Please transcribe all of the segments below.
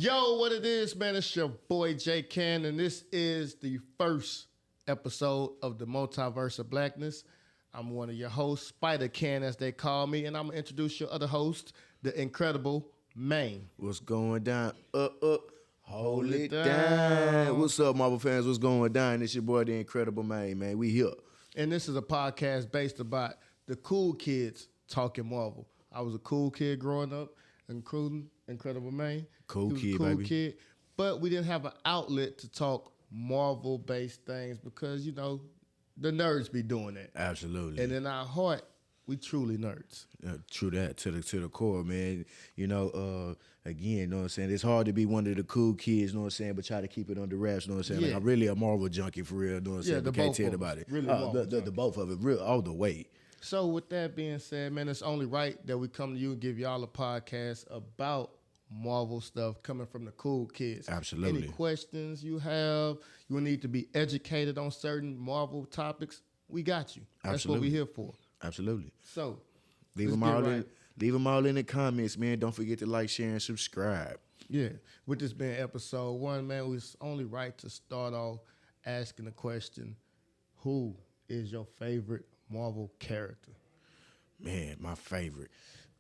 Yo, what it is, man? It's your boy J Can, and this is the first episode of the Multiverse of Blackness. I'm one of your hosts, Spider Can, as they call me, and I'm gonna introduce your other host, the incredible Maine. What's going down? Hold it down. What's up, Marvel fans? What's going down? It's your boy, the incredible Maine, man. We here. And this is a podcast based about the cool kids talking Marvel. I was a cool kid growing up, including Incredible Maine. Cool kid, cool baby. Kid, but we didn't have an outlet to talk Marvel-based things because, you know, the nerds be doing that. Absolutely. And in our heart, we truly nerds. True that, to the core, man. You know, again, you know what I'm saying? It's hard to be one of the cool kids, you know what I'm saying, but try to keep it under wraps, you know what I'm saying? Yeah. Like, I'm really a Marvel junkie for real, you know what I'm saying? the But can't both tell of about us. it. Really Marvel the both of it, real all the way. So with that being said, man, it's only right that we come to you and give y'all a podcast about Marvel stuff coming from the cool kids. Absolutely. Any questions you have, you need to be educated on certain Marvel topics, we got you. That's Absolutely. what we're here for. Absolutely. So Leave them all in the comments, man. Don't forget to like, share, and subscribe. Yeah, with this being episode 1, man, it's only right to start off asking the question, who is your favorite Marvel character? Man, my favorite.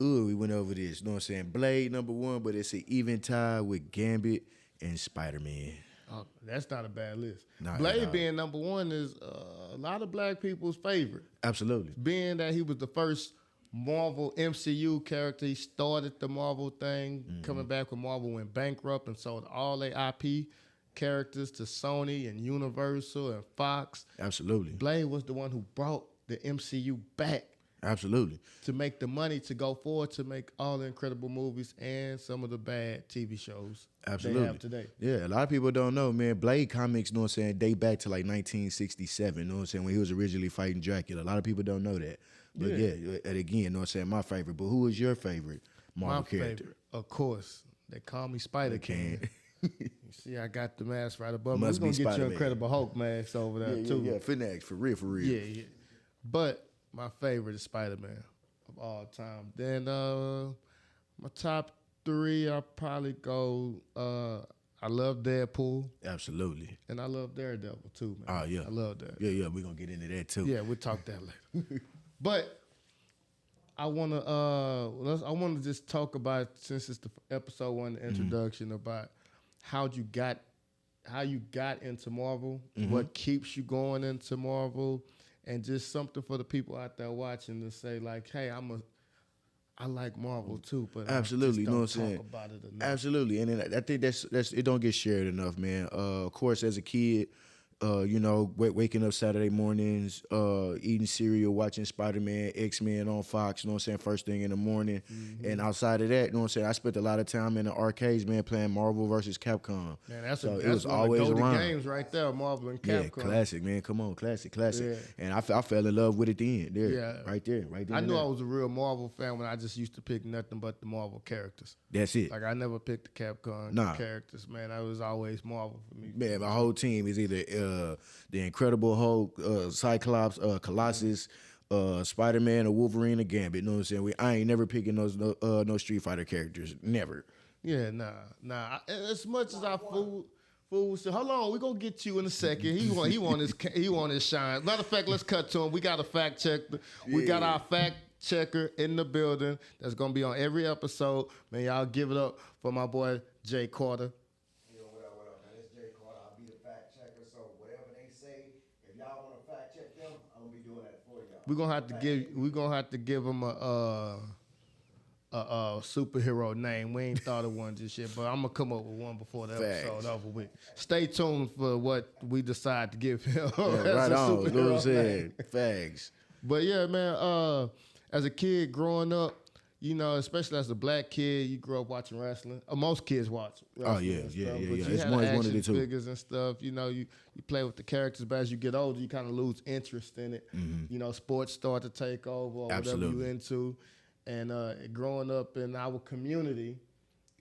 Ooh, we went over this. You know what I'm saying? Blade, number 1, but it's an even tie with Gambit and Spider-Man. Oh, that's not a bad list. Not Blade at all. being number 1 is a lot of black people's favorite. Absolutely. Being that he was the first Marvel MCU character, he started the Marvel thing, coming back when Marvel went bankrupt and sold all their IP characters to Sony and Universal and Fox. Absolutely. Blade was the one who brought the MCU back Absolutely. to make the money to go forward to make all the incredible movies and some of the bad TV shows Absolutely. they have today. Yeah, a lot of people don't know, man. Blade comics, you know what I'm saying, date back to like 1967, you know what I'm saying, when he was originally fighting Dracula. A lot of people don't know that. But yeah, and again, you know what I'm saying, my favorite. But who is your favorite Marvel character? Favorite, of course, they call me Spider Can. You see, I got the mask right above me. We're Must going be to get your Spider-Man. Incredible Hulk mask over there, too. Yeah, Finax, for real, for real. Yeah. But my favorite is Spider-Man of all time. Then my top 3, I'll probably go, I love Deadpool, Absolutely. and I love Daredevil, too, man. Oh, yeah. I love that. Yeah, we're going to get into that, too. Yeah, we'll talk that later. But I wanna just talk about, since it's the episode 1 introduction, about how you got into Marvel, what keeps you going into Marvel, and just something for the people out there watching to say like, hey, I like Marvel too, but Absolutely, I just you know don't what I'm saying? talk about it enough. Absolutely, and then I think that's it don't get shared enough, man. Of course, as a kid, you know, waking up Saturday mornings, eating cereal, watching Spider-Man, X-Men on Fox, you know what I'm saying, first thing in the morning. And outside of that, you know what I'm saying, I spent a lot of time in the arcades, man, playing Marvel versus Capcom. Man, that's so it it was one always of the around. games right there, Marvel and Yeah, Capcom. classic, man. Come on, classic. Yeah. And I fell in love with it then. There, Yeah. right there. I knew I was a real Marvel fan when I just used to pick nothing but the Marvel characters. That's it. Like, I never picked the Capcom Nah. characters, man. I was always Marvel for me. Man, my whole team is either the Incredible Hulk, Cyclops, Colossus, Spider-Man, or Wolverine, or Gambit. You know what I'm saying? I ain't never picking those no Street Fighter characters. Never. Yeah, nah. As much as I fool, so hold on, we gonna get you in a second. He want his shine. Matter of fact, let's cut to him. We got a fact check. We got our fact checker in the building. That's gonna be on every episode. Man, y'all give it up for my boy Jay Carter. Yo, what up, man? It's Jay Carter. I'll be the fact checker, so whatever they say, if y'all want to fact check them, I'm gonna be doing that for y'all. We're gonna have to give him a superhero name. We ain't thought of one just yet, but I'm gonna come up with one before the episode over with. Stay tuned for what we decide to give him. Yeah, right on. You know what I'm saying? Fags. But yeah, man, as a kid growing up, you know, especially as a black kid, you grew up watching wrestling. Most kids watch wrestling. Oh, yeah. and stuff, but you It's had one of action the two. figures and stuff. You know, you play with the characters, but as you get older, you kind of lose interest in it. You know, sports start to take over or whatever Absolutely. you're into. And growing up in our community,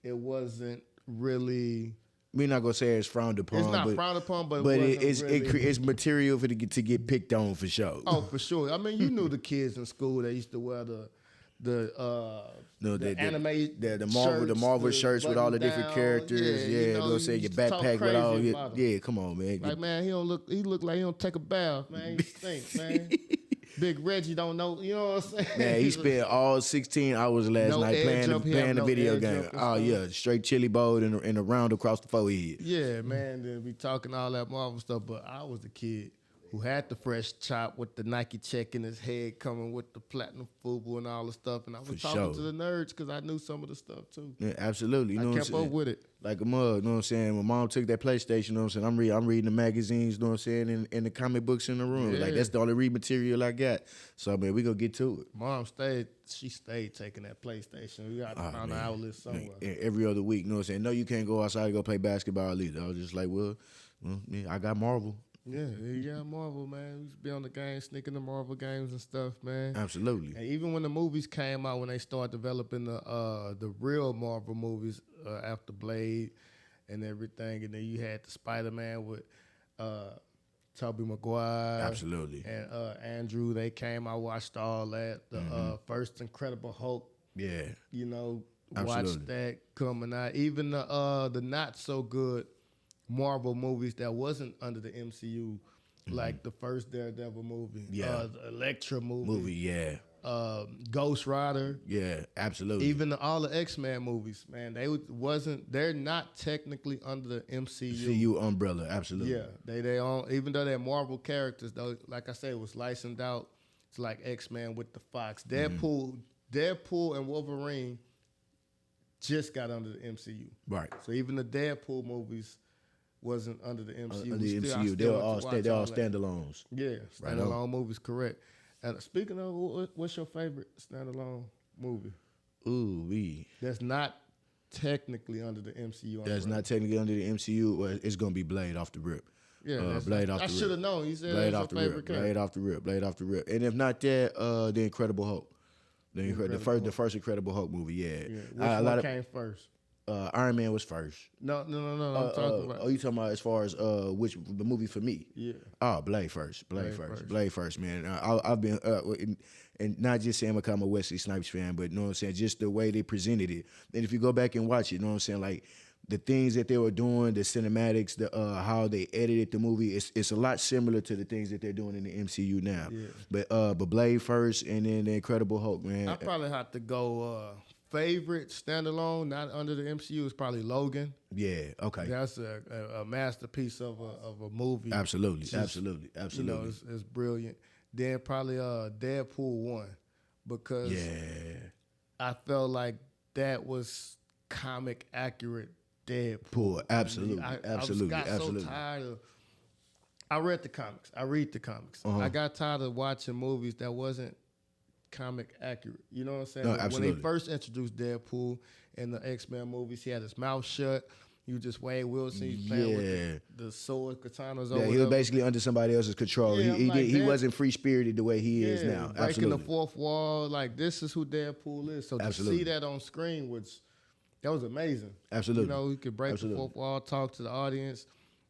it wasn't really. We're not gonna say it's frowned upon. It's not frowned upon, but it's material to get picked on for sure. Oh, for sure. I mean, you knew the kids in school. They used to wear No, the anime the Marvel shirts with all the different button characters. down. Yeah, you know what I'm saying? you Your used to talk backpack with all crazy your, about 'em. yeah, come on, man. Like, man, he look like he don't take a bath, man. He stink, man. Big Reggie don't know, you know what I'm saying? Man, he spent all 16 hours last No night air playing jump, he have the no video air game. jump and Oh, stuff. yeah, straight chili bowl and a round across the forehead. Yeah, man, then we talking all that Marvel stuff, but I was the kid who had the fresh chop with the Nike check in his head coming with the platinum FUBU and all the stuff, and I was For talking sure. to the nerds because I knew some of the stuff too. Yeah, absolutely. You know I what I'm kept saying? up with it. Like a mug, you know what I'm saying? My mom took that PlayStation, you know what I'm saying? I'm reading the magazines, you know what I'm saying, and the comic books in the room. Like, Yeah. that's the only read material I got. So, man, we gonna get to it. Mom she stayed taking that PlayStation. We got to find an outlet somewhere. And every other week, you know what I'm saying? No, you can't go outside and go play basketball either. I was just like, well yeah, I got Marvel. Yeah, Marvel, man. We used to be on the game, sneaking the Marvel games and stuff, man. Absolutely. And even when the movies came out, when they started developing the real Marvel movies after Blade and everything, and then you had the Spider-Man with Tobey Maguire. Absolutely. And Andrew, they came. I watched all that. The first Incredible Hulk, Yeah. you know, Absolutely. watched that coming out. Even the not so good Marvel movies that wasn't under the MCU, like the first Daredevil movie, Yeah. the Elektra movie, Yeah. Ghost Rider, Yeah, absolutely. even all the X-Men movies, man, they're not technically under the MCU. CU umbrella, absolutely. Yeah, they own, even though they're Marvel characters, though, like I said, it was licensed out. It's like X-Men with the Fox. Deadpool and Wolverine just got under the MCU. Right. So even the Deadpool movies wasn't under the MCU. Under the I MCU, still they're went all to watch they're all that. standalones. Yeah, Right standalone movies, correct. And speaking of, what's your favorite standalone movie Ooh, wee. that's not technically under the MCU? That's not technically under the MCU. Well, it's gonna be Blade off the rip. Yeah, Blade off the I rip. should have known. You said Blade that's off the your favorite rip. character. Blade off the rip. Blade off the rip. And if not that, the Incredible Hulk. The first Incredible Hulk movie. Yeah. Yeah. Which one came first? Iron Man was first. No. I'm talking about. Oh, you talking about as far as the movie for me? Yeah. Oh, Blade first. Blade first, man. I've been and not just saying because I'm a Wesley Snipes fan, but you know what I'm saying, just the way they presented it. And if you go back and watch it, you know what I'm saying, like the things that they were doing, the cinematics, the how they edited the movie, it's a lot similar to the things that they're doing in the MCU now. Yeah. But Blade first, and then the Incredible Hulk, man. I probably have to go favorite standalone, not under the MCU, is probably Logan. Yeah. Okay. That's a masterpiece of a movie. Absolutely. You know, it's brilliant. Then probably Deadpool 1, because I felt like that was comic accurate Deadpool. Absolutely. I got Absolutely. so tired of. I read the comics. I got tired of watching movies that wasn't comic accurate. You know what I'm saying? No, When absolutely. they first introduced Deadpool in the X-Men movies, he had his mouth shut. You just Wade Wilson. He's playing with the sword katanas. Yeah, he was basically under somebody else's control. Yeah, He wasn't free spirited the way he is now. Breaking Absolutely. the fourth wall. Like, this is who Deadpool is. So to see that on screen was amazing. Absolutely. You know, he could break Absolutely. the fourth wall, talk to the audience.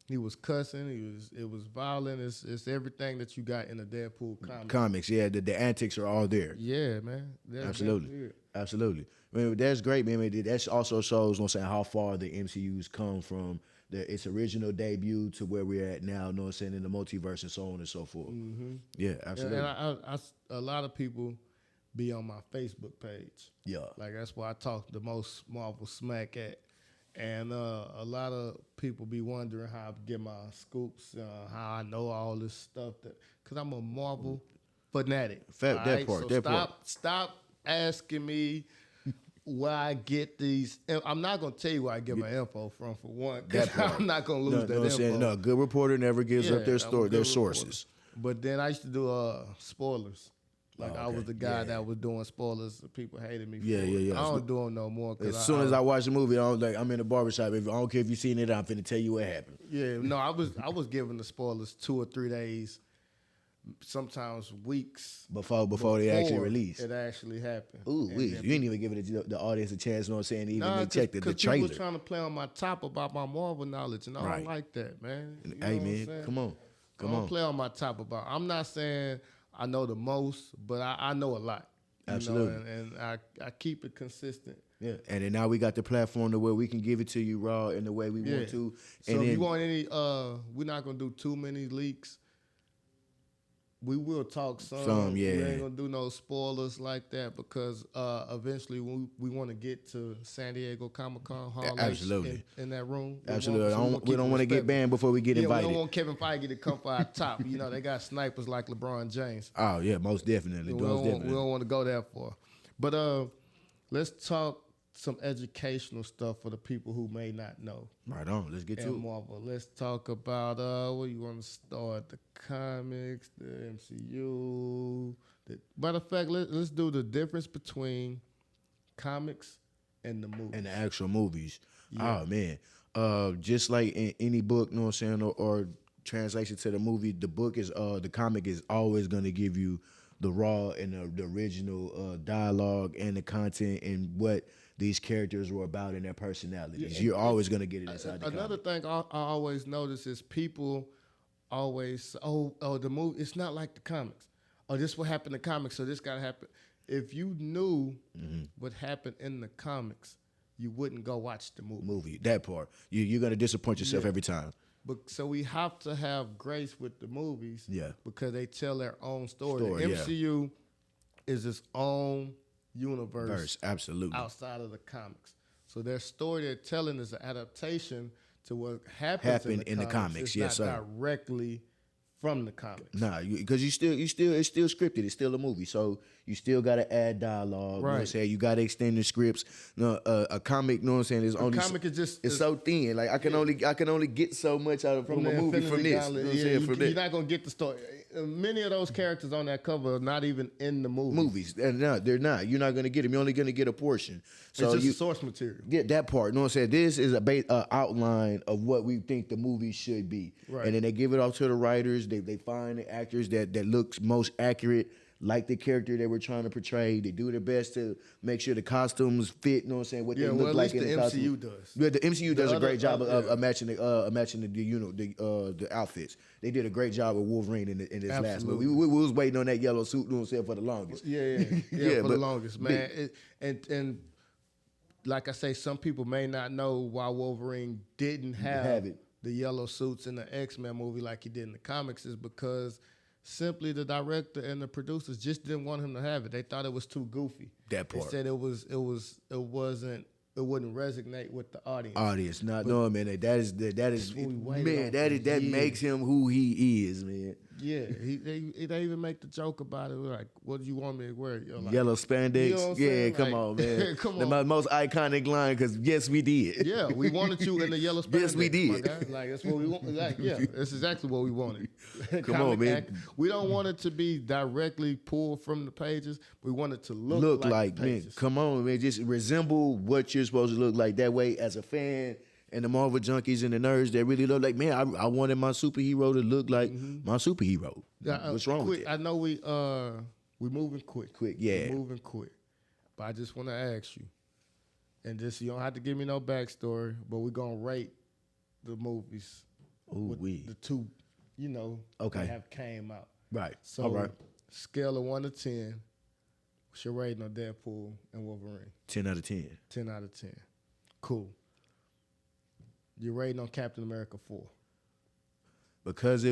He was cussing. It was violent. It's everything that you got in the Deadpool comic. Comics, yeah, the antics are all there. Yeah, man. Absolutely. Absolutely. I mean, that's great, man. That also shows, you know what I'm saying, how far the MCU's come from its original debut to where we're at now, you know what I'm saying, in the multiverse and so on and so forth. Mm-hmm. Yeah, absolutely. And a lot of people be on my Facebook page. Yeah. Like, that's where I talk the most Marvel smack at. And a lot of people be wondering how I get my scoops, how I know all this stuff. Because I'm a Marvel fanatic. Stop asking me where I get these. I'm not going to tell you where I get my info from, for one, because I'm not going to lose that info. No, good reporter never gives up their sources. But then I used to do spoilers. Like, I was the guy that was doing spoilers. People hated me for it. I don't do them no more. As soon as I watch the movie, I'm in the barbershop. I don't care if you've seen it, I'm finna tell you what happened. Yeah, no, I was giving the spoilers 2 or 3 days, sometimes weeks before they actually release. It actually happened. Ooh, you ain't even giving the audience a chance, you know what I'm saying, even check the trailer. People trying to play on my top about my Marvel knowledge, and I don't like that, man. You know hey, what man, I'm saying? come on. Don't play on my top about. I'm not saying I know the most, but I know a lot. Absolutely. And I keep it consistent. Yeah, and then now we got the platform to where we can give it to you raw in the way we want to. So And if then, you want any, we're not gonna do too many leaks. We will talk some. yeah. We ain't gonna do no spoilers like that because eventually we want to get to San Diego Comic-Con Hall Absolutely. in that room. Absolutely. We don't want to get banned before we get invited. We don't want Kevin Feige to come for our top. You know, they got snipers like LeBron James. Oh, yeah, most definitely. We don't want to go that far. But let's talk some educational stuff for the people who may not know. Right on. Let's get to it. Marvel. Let's talk about where you want to start. The comics, the MCU. Matter of fact, let's do the difference between comics and the movies. And the actual movies. Yeah. Oh, man. Just like in any book, you know what I'm saying, or translation to the movie, the book is the comic is always going to give you the raw and the original dialogue and the content and what these characters were about and their personalities. You're always going to get it inside the Another comic. thing I always notice is people always, the movie, it's not like the comics. Oh, this what happened in the comics, so this got to happen. If you knew what happened in the comics, you wouldn't go watch the movie. That part. You're going to disappoint yourself every time. But so we have to have grace with the movies, because they tell their own story. The MCU is its own universe, absolutely, outside of the comics. So their story they're telling is an adaptation to what happened in the comics. It's not directly from the comics. Nah, because it's still scripted. It's still a movie, so you still got to add dialogue. You know what I'm saying? You got to extend the scripts. No, a comic, you know what I'm saying? Is only comic is just it's so thin. Like I can only get so much out of from a movie from this. You know what I'm saying? From You're not gonna get the story. Many of those characters on that cover are not even in the movies. They're not. You're not gonna get them. You're only gonna get a portion. So it's just source material. Get that part. You know what I'm saying? This is a outline of what we think the movie should be. Right. And then they give it off to the writers. They find the actors that looks most accurate, like the character they were trying to portray. They do their best to make sure the costumes fit, you know what I'm saying, what they look like in the costume. MCU does. Yeah, the MCU does a great job of matching the outfits. They did a great job with Wolverine in this last movie. We was waiting on that yellow suit, you know what I'm saying, for the longest. For the longest, man. And like I say, some people may not know why Wolverine didn't have it. The yellow suits in the X-Men movie like he did in the comics is because simply the director and the producers just didn't want him to have it. They thought it was too goofy. That part. They said it wouldn't resonate with the audience. Not knowing, man. That makes him who he is, man. Yeah, they even make the joke about it. Like, what do you want me to wear? Like, yellow spandex. You know what I'm saying? Come on, man. The most iconic line, because yes, we did. Yeah, we wanted you in the yellow spandex. Yes, we did. Like, that's what we want. Like, that's exactly what we wanted. Come on, man. We don't want it to be directly pulled from the pages. We want it to look like the pages. Man. Come on, man. Just resemble what you're supposed to look like. That way, as a fan, and the Marvel junkies and the nerds that really look like, man, I wanted my superhero to look like my superhero. What's wrong with it? I know we moving quick. Yeah. We're moving quick. But I just want to ask you, and this, you don't have to give me no backstory, but we're going to rate the movies. The two, that have came out. Right. So, all right. Scale of 1 to 10, what's your rating on Deadpool and Wolverine? 10 out of 10. 10 out of 10. Cool. You're rating on Captain America 4. Because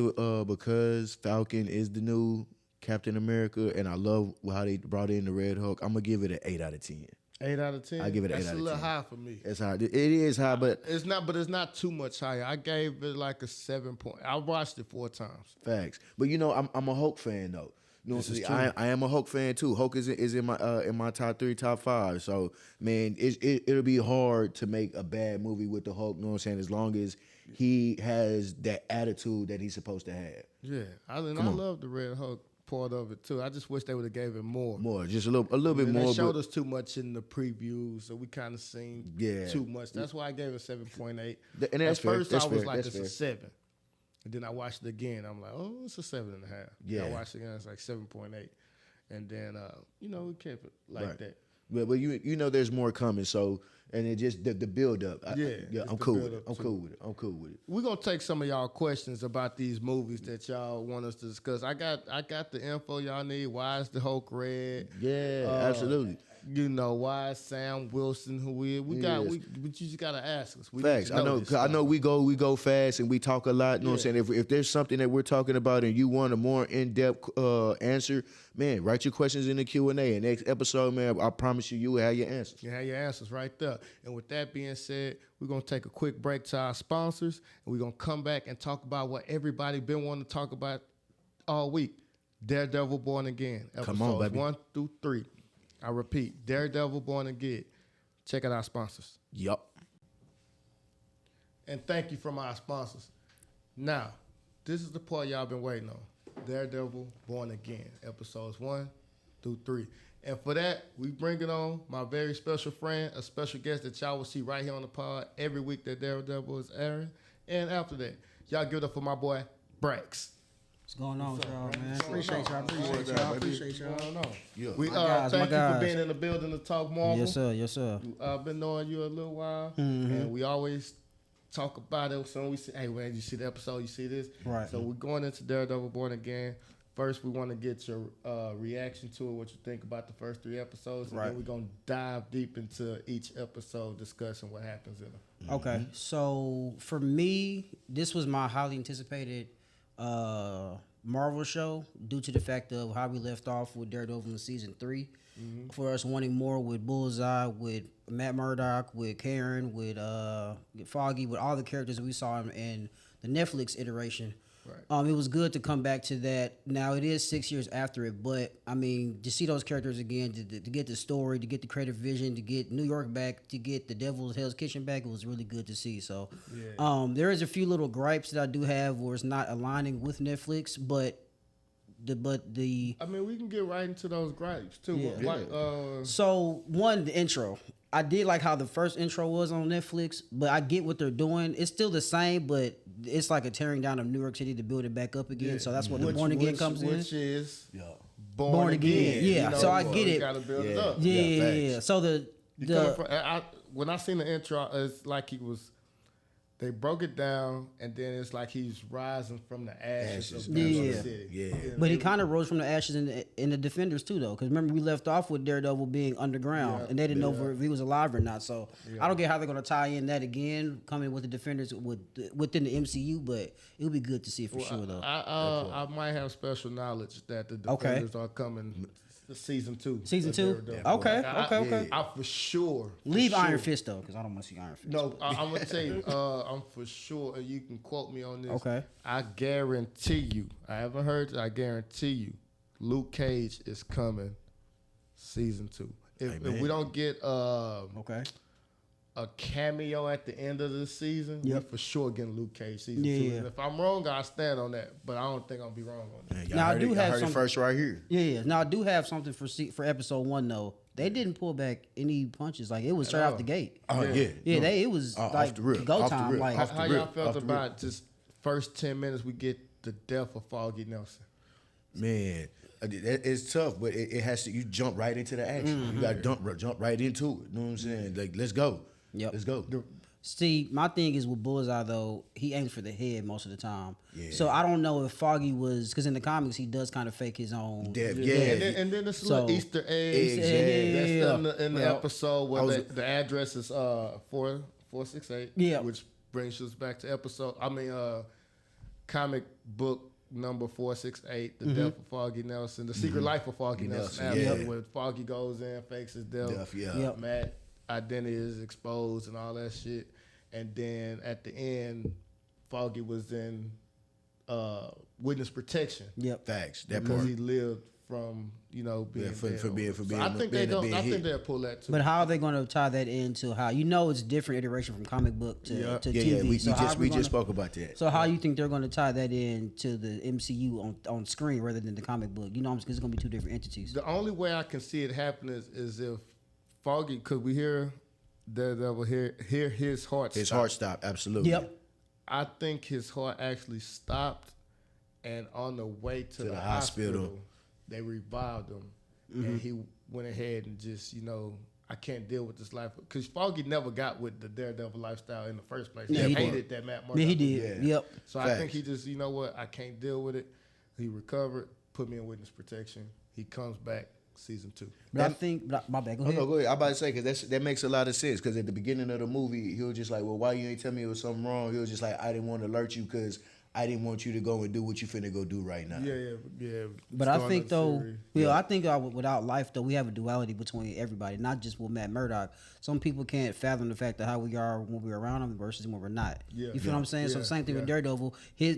Falcon is the new Captain America, and I love how they brought in the Red Hulk, I'm gonna give it an 8 out of 10. 8 out of 10? I give it an 8 out of 10. That's a little high for me. It's high. It is high, but it's not too much higher. I gave it like a 7 point. I watched it 4 times. Facts. But I'm a Hulk fan though. You know, I am a Hulk fan too. Hulk is in my top 3, top 5. So man, it'll be hard to make a bad movie with the Hulk. You know what I'm saying? As long as he has that attitude that he's supposed to have. Yeah, I love the Red Hulk part of it too. I just wish they would have gave him more. Just a little bit more. They showed us too much in the previews, so we kind of seen too much. That's why I gave it 7.8. And that's fair. At first, I was like, it's a 7. And then I watched it again. I'm like, oh, it's a 7.5. Yeah. I watched it again. It's like 7.8. And then, we kept it like that. But you know there's more coming. So and it just the build up. Yeah, I'm cool with it. I'm cool with it. I'm cool with it. We're gonna take some of y'all questions about these movies that y'all want us to discuss. I got the info y'all need. Why is the Hulk red? Yeah, absolutely. You know, why is Sam Wilson who we but you just gotta ask us. We Facts. need to know. I know we go fast and we talk a lot. You know what I'm saying? If there's something that we're talking about and you want a more in-depth answer, man, write your questions in the Q&A. And next episode, man, I promise you will have your answers. You have your answers right there. And with that being said, we're gonna take a quick break to our sponsors, and we're gonna come back and talk about what everybody been wanting to talk about all week. Daredevil Born Again. Come on, baby. 1 through 3. I repeat, Daredevil Born Again. Check out our sponsors. Yup. And thank you from our sponsors. Now, this is the part y'all been waiting on. Daredevil Born Again, episodes 1 through 3. And for that, we bring it on my very special friend, a special guest that y'all will see right here on the pod every week that Daredevil is airing. And after that, y'all give it up for my boy, Brax. What's going on with y'all, man? Appreciate y'all. Appreciate y'all. What's going on? Yeah. We guys, thank you my for guys. being in the building to talk Marvel. Yes, sir. Yes, sir. I've been knowing you a little while, and we always talk about it. So we say, hey, man, you see the episode? You see this? Right. So we're going into Daredevil Born Again. First, we want to get your reaction to it, what you think about the first 3 episodes, and Right. then we're going to dive deep into each episode, discussing what happens in them. Okay. So for me, this was my highly anticipated Marvel show due to the fact of how we left off with Daredevil in season 3. For us wanting more with Bullseye, with Matt Murdock, with Karen, with Foggy, with all the characters that we saw in the Netflix iteration. Right. It was good to come back to that. Now it is 6 years after it, but I mean to see those characters again, to get the story, to get the creative vision, to get New York back, to get the Devil's Hell's Kitchen back, it was really good to see. So, there is a few little gripes that I do have where it's not aligning with Netflix, but the I mean, we can get right into those gripes, too. Yeah. So one, the intro. I did like how the first intro was on Netflix, but I get what they're doing. It's still the same, but it's like a tearing down of New York City to build it back up again. So that's what the Born Again comes in. Which is Born Again. Yeah, You know, so I get you it. got to build it up. Yeah. So When I seen the intro, it's like they broke it down, and then it's like he's rising from the ashes of New City. Yeah. But he kind of rose from the ashes in the Defenders too, though, because remember we left off with Daredevil being underground, and they didn't know if he was alive or not. So I don't get how they're gonna tie in that again, coming with the Defenders within the MCU, but it would be good to see for sure, though. I might have special knowledge that the Defenders are coming to season 2. Season 2? Okay. I for sure. Leave Iron Fist though, because I don't want to see Iron Fist. No, I'm gonna tell you. I'm for sure, and you can quote me on this. Okay. I guarantee you. I haven't heard it. I guarantee you, Luke Cage is coming, season 2. If we don't get Okay. a cameo at the end of the season, we for sure getting Luke Cage season 2. Yeah. And if I'm wrong, I stand on that. But I don't think I'll be wrong on that. Man, y'all Now, I heard do it, have y'all heard some- it first right here. Yeah. Now I do have something for episode 1 though. They didn't pull back any punches. Like it was straight out the gate. Oh yeah. Yeah, No. it was Off like the rip, go off the time. rip, Like off How the y'all rip, felt off the about just first 10 minutes we get the death of Foggy Nelson? Man, it's tough, but it has to. You jump right into the action. You got to jump right into it. You know what I'm saying? Like, let's go. Yep. Let's go. See, my thing is with Bullseye though, he aims for the head most of the time. Yeah. So I don't know if Foggy was, because in the comics he does kind of fake his own. Yeah. And then this little So- Easter egg Exactly. that's in the Yeah. episode where the address is 468. Yeah. Which brings us back to comic book number 468, The Death of Foggy Nelson, The Secret Life of Foggy Nelson. Nelson, yeah. Where Foggy goes in, fakes his death. Yep. Matt identity is exposed and all that shit. And then at the end, Foggy was in witness protection. Yep. Facts. That Because part. he lived from being for dead. being So being I think being I hit. think they'll pull that too. But how are they going to tie that into how it's different iteration from comic book to Yeah, TV? we So how are just gonna- spoke about that. So how you think they're going to tie that in to the MCU on screen rather than the comic book? You know, because it's going to be two different entities. The only way I can see it happening is if Foggy, because we hear Daredevil hear his heart His stop. heart stopped. Absolutely. Yep. I think his heart actually stopped, and on the way to the the hospital. hospital, they revived him. and he went ahead and just, I can't deal with this life. Because Foggy never got with the Daredevil lifestyle in the first place. Yeah, he he hated that Matt Murdock. Yeah, he did. Yeah. Yep. So I think he just, you know what, I can't deal with it. He recovered, put me in witness protection. He comes back season 2. But I think, my bad, go ahead. No, go ahead. I'm about to say, because that makes a lot of sense. Because at the beginning of the movie, he was just like, well, why you ain't tell me it was something wrong? He was just like, I didn't want to alert you because I didn't want you to go and do what you finna go do right now. Yeah. But I think though, I think without life though, we have a duality between everybody, not just with Matt Murdock. Some people can't fathom the fact of how we are when we're around him versus when we're not. Yeah. You feel what I'm saying? So the same thing with Daredevil.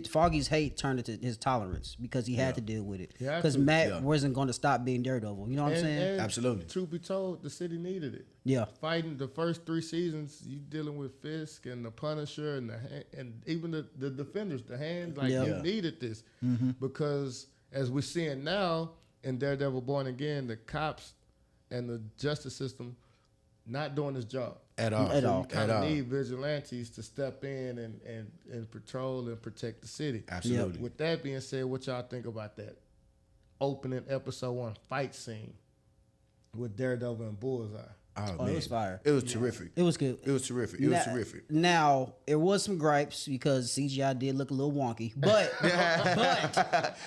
Foggy's hate turned into his tolerance because he had to deal with it. Because Matt wasn't going to stop being Daredevil. You know what I'm saying? And Absolutely. Truth be told, the city needed it. Yeah. Fighting the first 3 seasons, you dealing with Fisk and the Punisher and even the Defenders, the Hands. Like you needed this because as we're seeing now in Daredevil Born Again, the cops and the justice system not doing his job At all. So you kind of need vigilantes to step in and patrol and protect the city. Absolutely. With that being said, what y'all think about that opening episode 1 fight scene with Daredevil and Bullseye? Oh, it was fire. It was terrific. It was good. It was terrific. It was terrific. Now, there was some gripes because CGI did look a little wonky, but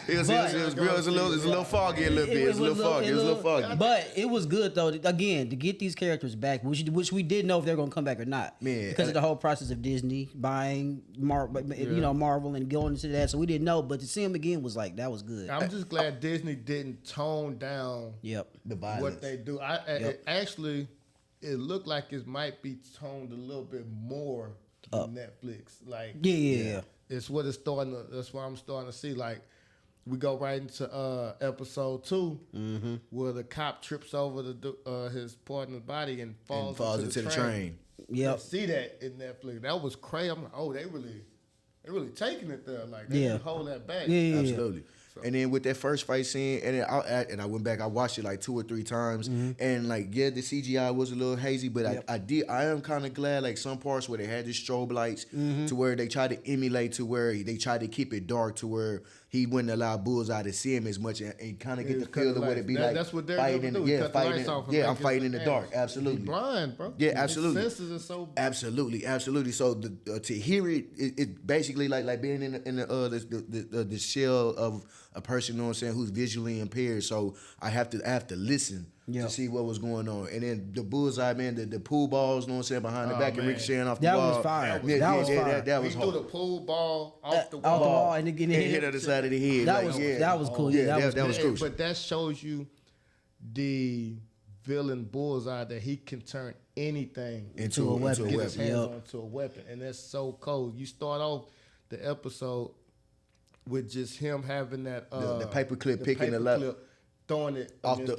it was a little foggy a little bit. It was a little foggy. But it was good though. Again, to get these characters back, which we didn't know if they're gonna come back or not, because of the whole process of Disney buying Marvel and going into that. So we didn't know, but to see them again was like that was good. I'm just glad Disney didn't tone down the violence. What they do. It looked like it might be toned a little bit more than Netflix. Like it's what it's starting to, that's what I'm starting to see. Like we go right into episode 2 where the cop trips over his partner's body and falls into the train. Yep. See that in Netflix. That was crazy. I'm like, oh, they really taking it there. Like they didn't hold that back. Absolutely. And then with that first fight scene, and then I went back, I watched it like 2 or 3 times, and like the CGI was a little hazy, but I am kind of glad like some parts where they had the strobe lights to where they tried to emulate to where they tried to keep it dark to where he wouldn't allow Bullseye to see him as much and kind of get the feel of what it'd be like. That's what they're fighting doing. I'm fighting in the dark. Absolutely. He's blind, bro. Yeah, absolutely. His senses are so absolutely. So to hear it basically like being in the shell of a person, you know what I'm saying, who's visually impaired. So I have to listen to see what was going on. And then the Bullseye, man, the pool balls, you know what I'm saying, behind the back and ricocheting off the wall. That was fire. That was he hard. threw the pool ball off the wall. wall. And it hit on the side of the head. That was cool. That was crucial. But that shows you the villain Bullseye that he can turn anything into a weapon. Get his hands onto a weapon. And that's so cold. You start off the episode with just him having that the paper clip, picking the light, throwing it off the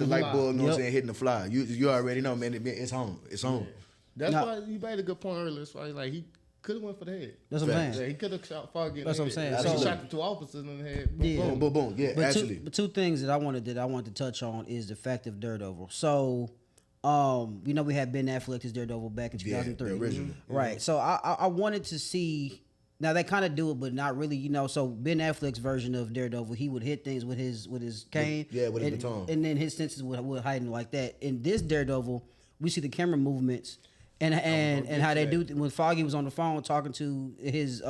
light bulb, you know what I'm saying, hitting the fly. You already know, man. It's home. It's home. That's why you made a good point earlier. That's why like he could have went for the head. That's what I'm saying. Yeah, he could have shot Foggy in That's the what I'm head. saying. He shot the 2 officers in the head. Boom, boom, boom. Yeah, but actually. But 2 things that I wanted to touch on is the fact of Daredevil. So, we had Ben Affleck as Daredevil back in 2003. The original. Right. So I wanted to see. Now they kind of do it, but not really, So Ben Affleck's version of Daredevil, he would hit things with his cane, with his baton, and then his senses would heighten like that. In this Daredevil, we see the camera movements and how they do when Foggy was on the phone talking to his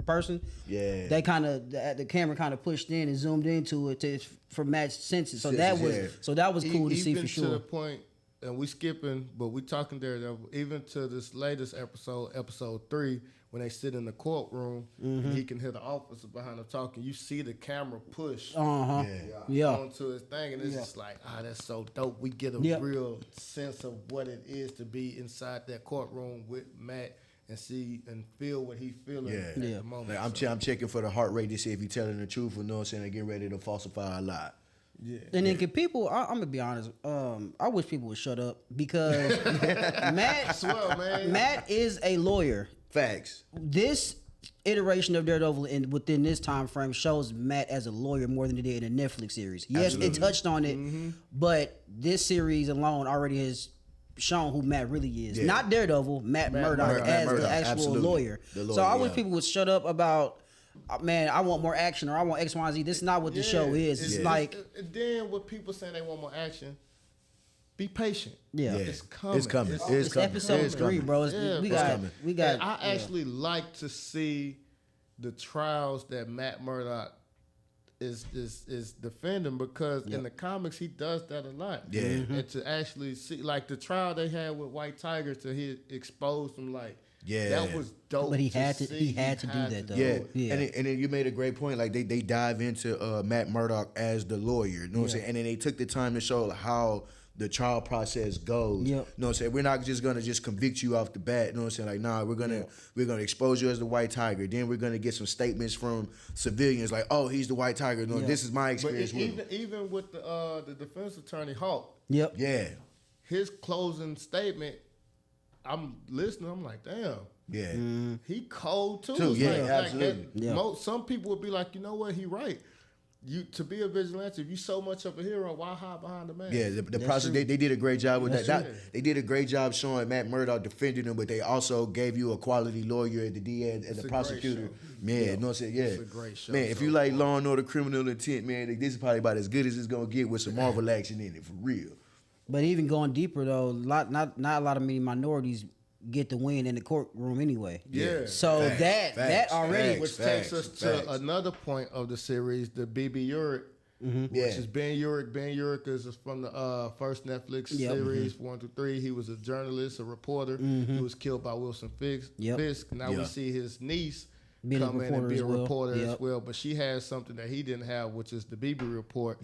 person. Yeah, they kind of the camera kind of pushed in and zoomed into it for Matt's senses. So that was cool to see for sure. To the point, and we skipping, but we talking Daredevil. Even to this latest episode 3. When they sit in the courtroom, and he can hear the officer behind them talking. You see the camera push onto his thing, and it's just like, that's so dope. We get a real sense of what it is to be inside that courtroom with Matt and see and feel what he's feeling at the moment. Like, I'm checking for the heart rate to see if he's telling the truth or no, saying they're getting ready to falsify a lie. Yeah. And then can people? I'm gonna be honest. I wish people would shut up because Matt is a lawyer. Facts. This iteration of Daredevil within this time frame shows Matt as a lawyer more than it did in a Netflix series. Yes, it touched on it, but this series alone already has shown who Matt really is. Not Daredevil, Matt Murdock as the actual lawyer. So I wish people would shut up about man, I want more action or I want X, Y, and Z. This is not what the show is. It's like and then with people saying they want more action, be patient. yeah. It's coming. It's coming. It's coming. episode It's 3, coming. bro. Yeah, We bro. got coming. we got. And I actually like to see the trials that Matt Murdock is defending because in the comics he does that a lot. Yeah. And to actually see like the trial they had with White Tiger to he exposed him like that was dope. But he to had to. see. He had to do that though. Yeah. Yeah. And then you made a great point. Like they dive into Matt Murdock as the lawyer. You know what I'm saying? And then they took the time to show how the trial process goes. Yep. You know what I'm saying? We're not just gonna just convict you off the bat. You know what I'm saying? Like, nah, we're gonna expose you as the White Tiger. Then we're gonna get some statements from civilians like, oh, he's the White Tiger. No, this is my But experience with him. even with the defense attorney Hawk, Yep. Yeah. his closing statement, I'm listening. I'm like, damn. Yeah. He cold too. Too, It's yeah, like absolutely. that. Yeah. Some people would be like, you know what, he right. You to be a vigilante, if you so much of a hero, why hide behind the mask? Yeah, the process they did a great job with That's that. true. They did a great job showing Matt Murdock defending him, but they also gave you a quality lawyer at the DA and It's the a great prosecutor. show. Man, you know what I'm saying? Yeah, It's a great show, Man, if so- you like Law and Order: Criminal Intent, man, this is probably about as good as it's gonna get with some Marvel action in it for real. But even going deeper though, not a lot of many minorities get the win in the courtroom anyway. Yeah. So Facts, that already. facts. Which takes us to another point of the series, the BB Urich, which Yeah. is Ben Urich. Ben Urich is from the first Netflix Yep. series, 1 through 3. He was a journalist, a reporter. He was killed by Wilson Fisk. Yep. Now we Yeah. see his niece Being a come in and reporter be as a well. reporter as Yep. well. But she has something that he didn't have, which is the BB report,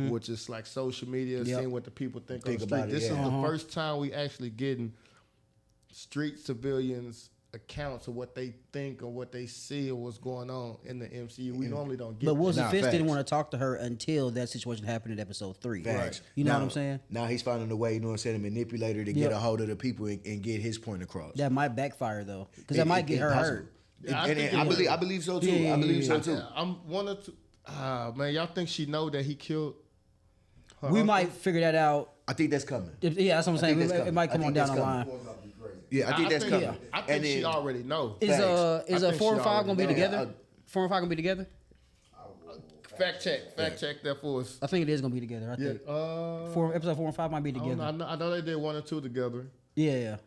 which is like social media, Yep. seeing what the people think on Think the street. about it, This is yeah. the first time we actually getting street civilians accounts of what they think or what they see or what's going on in the MCU. We normally don't get But that. Wilson Nah, Fisk didn't facts. want to talk to her until that situation happened in episode 3. Facts. You know Now- what I'm saying? Now he's finding a way, you know what I'm saying, to manipulate her to get a hold of the people and get his point across. That might backfire though, because that might get her Impossible. hurt. Yeah, I And think I it believe will. I believe so too. Yeah, I believe so yeah, too. I'm one or two. Man, y'all think she know that he killed her We uncle? might figure that out. I think that's coming. Yeah, that's what I'm saying. think that's It coming. might I come think on down that's the coming. line. Boys about to be crazy. Yeah, I think that's coming. I think And she then- already know. Is Facts. a I think 4 and she 5 gonna be already- together? 4 and 5 gonna be together? Fact check that for us. I think it is gonna be together. I Yeah. think episode 4 and 5 might be I don't together. know. I know they did 1 and 2 together. Yeah.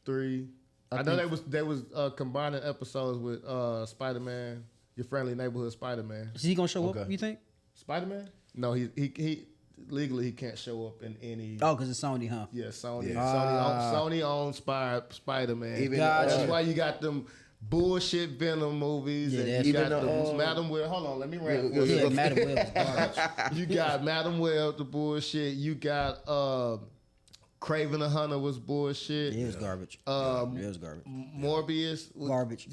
3. I know they was combining episodes with Spider-Man, Your Friendly Neighborhood Spider-Man. Is he gonna show Okay. up? You think? Spider-Man? No, he legally he can't show up in any. Oh, because it's Sony, huh? Yeah, Sony. Yeah. Sony owns Spider-Man. Even Gotcha. That's why you got them bullshit Venom movies. Yeah, and that's you got Even the Madam Web. Hold on, let me rant. Yeah, Madam Web is garbage. You got Madam Web, the bullshit. You got Craven the Hunter was bullshit. Yeah, it was garbage. It was garbage. Morbius, Garbage.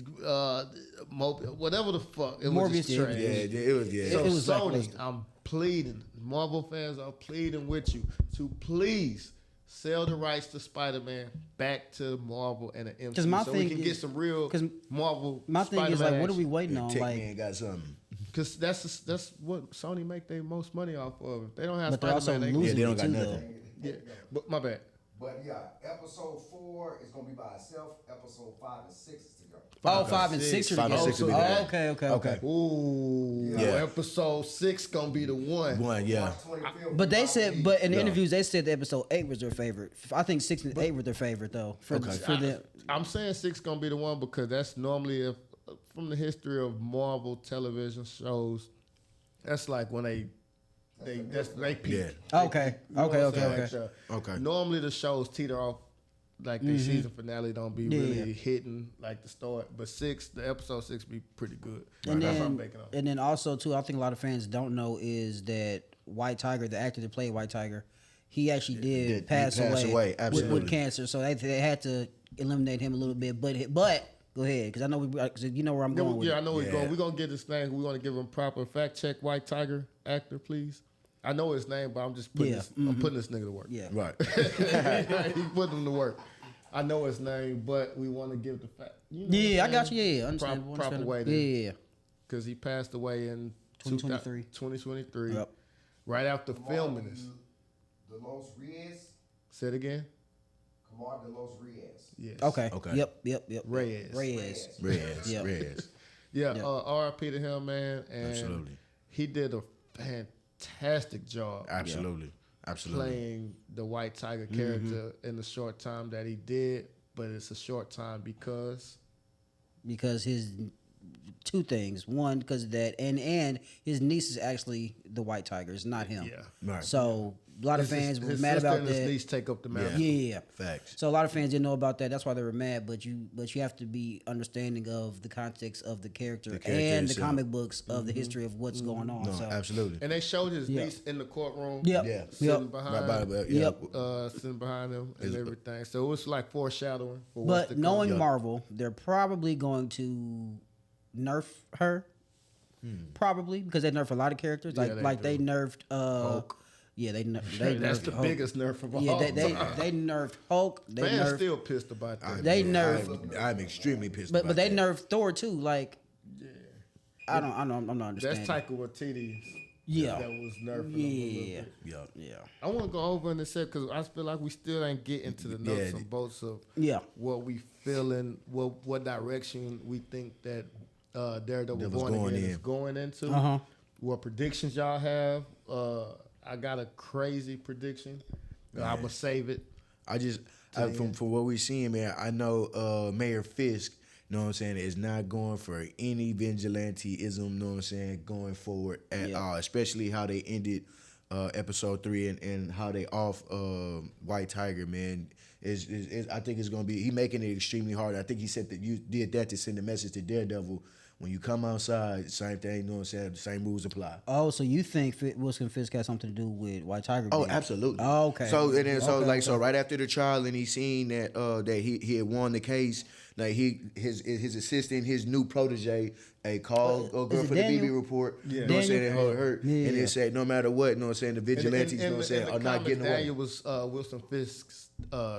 whatever the fuck. It Morbius, was just yeah, trash. Yeah, it was So It was Sony, lackluster. I'm pleading. Marvel fans are pleading with you to please sell the rights to Spider-Man back to Marvel and the MCU, 'Cause my so thing we can is- get some real 'cause Marvel. My thing is like, what are we waiting on? Tech Like, Man got something. Because that's what Sony make their most money off of. If they don't have but they're also Spider-Man, losing they don't it got too, nothing. yeah. But my bad. But yeah, episode 4 is gonna be by itself. Episode 5 and 6 is together. though. 5 and 6 are 5 and together. 6 will be Oh, together. okay. Ooh, Yeah. episode 6 gonna be the one. One, yeah. March 25th, But they Marvel said, East. but in the No. interviews, they said the episode 8 was their favorite. I think 6 and 8 were their favorite though. For the I'm saying 6 gonna be the one because that's normally from the history of Marvel television shows. That's like when they peak. Yeah. Okay. You know what I'm saying? Okay. Like Okay. Normally the shows teeter off, like the season finale don't be really hitting like the start. But the episode 6 be pretty good. And That's what I'm then, making up. and then also too, I think a lot of fans don't know is that White Tiger, the actor that played White Tiger, he actually did he pass passed away, with absolutely. cancer. So they had to eliminate him a little bit. But go ahead, because I know cause you know where I'm going with Yeah, I it. know we're Yeah. going. We're gonna get this thing. We're gonna give him proper fact check. White Tiger actor, please. I know his name, but I'm just putting Yeah, I'm putting this nigga to work. Yeah. Right. He put him to work. I know his name, but we want to give the fact. You know what Yeah, I I'm got saying? you. Yeah, understandable. Proper understandable. way to- Yeah. Because he passed away in 2023. 2023. Yep. Right after filming this. De Los Reyes. Say it again. Kamar De Los Reyes. Yes. Okay. Okay. Yep. Reyes. Reyes. Reds. Yep. Reds. Yeah, Yeah, Yeah. R.I.P. to him, man. And Absolutely. he did a fantastic job. Absolutely. Playing the White Tiger character in the short time that he did, but it's a short time because his two things. One, because of that, and his niece is actually the White Tiger. It's not him. Yeah. Right. So a lot of fans were his mad sister about and that. his niece take up the mantle. Yeah. Facts. So a lot of fans didn't know about that. That's why they were mad. But you have to be understanding of the context of the character, character and the itself. comic books of the history of what's going on. No, So absolutely. And they showed his niece in the courtroom. Yep. Yeah. Sitting behind, Yep. behind him and everything. So it was like foreshadowing for what's to But come. knowing Marvel, they're probably going to nerf her. Probably because they nerf a lot of characters. Yeah, They nerfed Hulk. Yeah, they That's nerfed the Hulk. biggest nerf of all. Yeah, they nerfed Hulk. They Fans nerfed, still pissed about that. They nerfed, I'm extremely pissed. but about they that. nerfed Thor too. Like, I'm not understanding. That's Taika Waititi. Yeah. That was nerfing him a little bit. Yeah. I want to go over in a sec because I feel like we still ain't getting to the nuts and bolts of what we feeling, what direction we think that Daredevil Reborn is going into. What predictions y'all have? I got a crazy prediction. I'm gonna save it. From what we're seeing, man, I know Mayor Fisk, you know what I'm saying, is not going for any vigilanteism, you know what I'm saying, going forward at all, especially how they ended episode 3 and how they off White Tiger, man. I think it's going to be, he making it extremely hard. I think he said that you did that to send a message to Daredevil. When you come outside, same thing, you know what I'm saying? The same rules apply. Oh, so you think Wilson Fisk has something to do with White Tiger? Oh, absolutely. Oh, okay. So and then so right after the trial, and he seen that that he had won the case. Like his assistant, his new protege, called girl for the BB report. You know what I'm saying? And her, and it said no matter what, you know what I'm saying, the vigilantes, you know what I'm saying, are not getting away. Daniel was Wilson Fisk's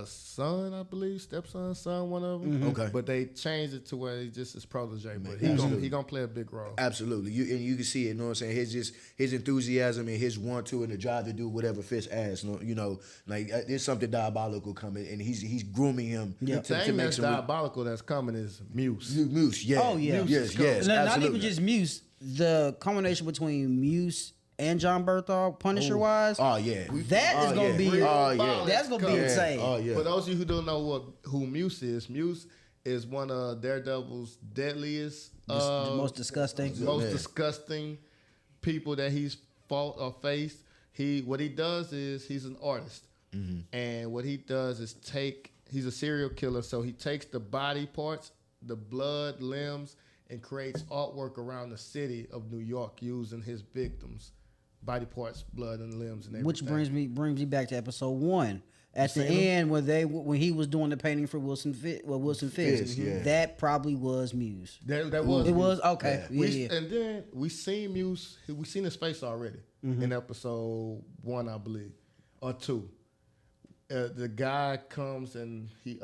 son, I believe, stepson, son, one of them. Okay. But they changed it to where he just his protege, but he gonna play a big role. Absolutely. You can see it, you know what I'm saying? His enthusiasm and his want to and the drive to do whatever Fisk asks. You know, like there's something diabolical coming, and he's grooming him The to thing make that's some diabolical that's coming is Muse. Muse, yeah. Oh, yeah. Yes, Not absolutely. even just Muse. The combination between Muse and John Berthal, Punisher wise. Oh yeah. That is gonna be. Oh yeah. That's gonna be insane. Oh yeah. For those of you who don't know who Muse is one of Daredevil's deadliest, The most disgusting. disgusting people that he's fought or faced. What he does is he's an artist, and what he does is he's a serial killer, so he takes the body parts, the blood, limbs, and creates artwork around the city of New York using his victims' body parts, blood, and limbs, and everything. Which brings me back to episode 1. At the seen him? end, when he was doing the painting for Wilson Fisk, yeah. that probably was Muse. That was It Muse. was okay. Yeah. And then we seen Muse. We seen his face already in episode 1, I believe, or 2. The guy comes and he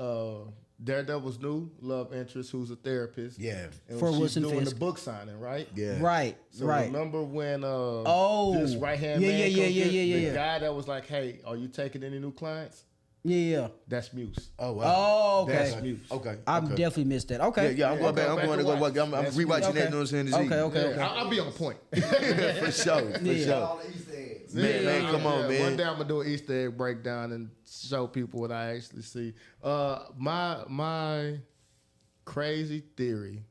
Daredevil's new love interest, who's a therapist. Yeah. And For she's Wilson doing Fisk. the book signing, right? Yeah. Right. So right. remember when this right hand Yeah, man yeah, comes yeah, in? yeah, The yeah. guy that was like, "Hey, are you taking any new clients?" Yeah. That's Muse. Oh wow. Oh, okay. That's Muse. Okay. I okay. definitely missed that. Okay. Yeah, I'm going back. I'm going to go watch. I'm That's rewatching Muse. that. You know what I'm saying? This evening. Okay. Yeah, I'll be on point. For sure. For Yeah. sure. All the Easter eggs. Man, come on, man. One day I'm gonna do an Easter egg breakdown and show people what I actually see. My crazy theory.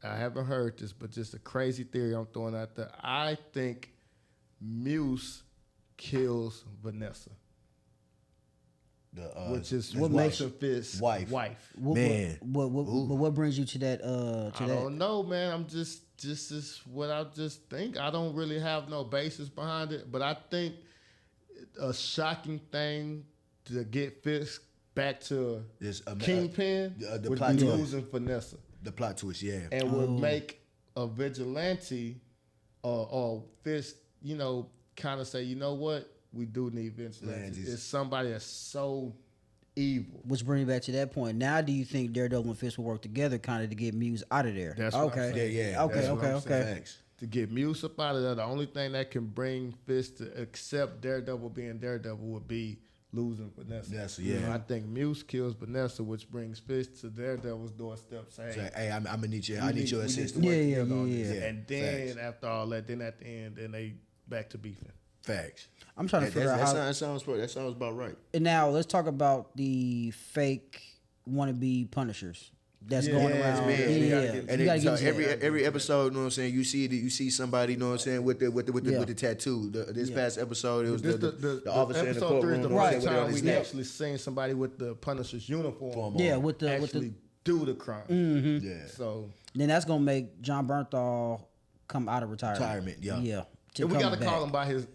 I haven't heard this, but just a crazy theory I'm throwing out there. I think Muse kills Vanessa, which is what Wilson Fisk's wife. Man. What brings you to that? I don't know, man. I'm just is what I just think. I don't really have no basis behind it, but I think a shocking thing to get Fisk back to Kingpin the would plot be twist. losing Vanessa, The plot twist, yeah. and would make a vigilante or Fisk, kind of say, you know what, we do need vigilantes. It's somebody that's so evil. Which brings me back to that point. Now, do you think Daredevil and Fisk will work together, kind of, to get Muse out of there? That's what I'm okay. saying. Yeah. Okay. That's what I'm saying. Facts. To get Muse up out of there, the only thing that can bring Fisk to accept Daredevil being Daredevil would be losing Vanessa. Vanessa, You know, yeah. I think Muse kills Vanessa, which brings Fish to Daredevil's doorstep saying, Say, hey, I'm gonna need you. we I need your we assistance. to work Yeah, together on yeah, this. yeah. And then Facts. after all that, then at the end, then they back to beefing. Facts. I'm trying to figure out how. That sounds about right. And now let's talk about the fake wannabe Punishers that's Yeah, going yes, around. man. Yeah, You gotta yeah. get- And You gotta then, so get to that. every episode, you know what I'm saying, you see somebody, you know what I'm saying, with the tattoo. This past episode, it was the officer in the episode 3 is courtroom. the you know what I'm first saying, time with we his neck. actually seen somebody with the Punisher's uniform. Yeah, with the actually do the crime. Yeah. So then that's gonna make John Bernthal come out of retirement. Yeah. Yeah. to and we come got to back. call him by his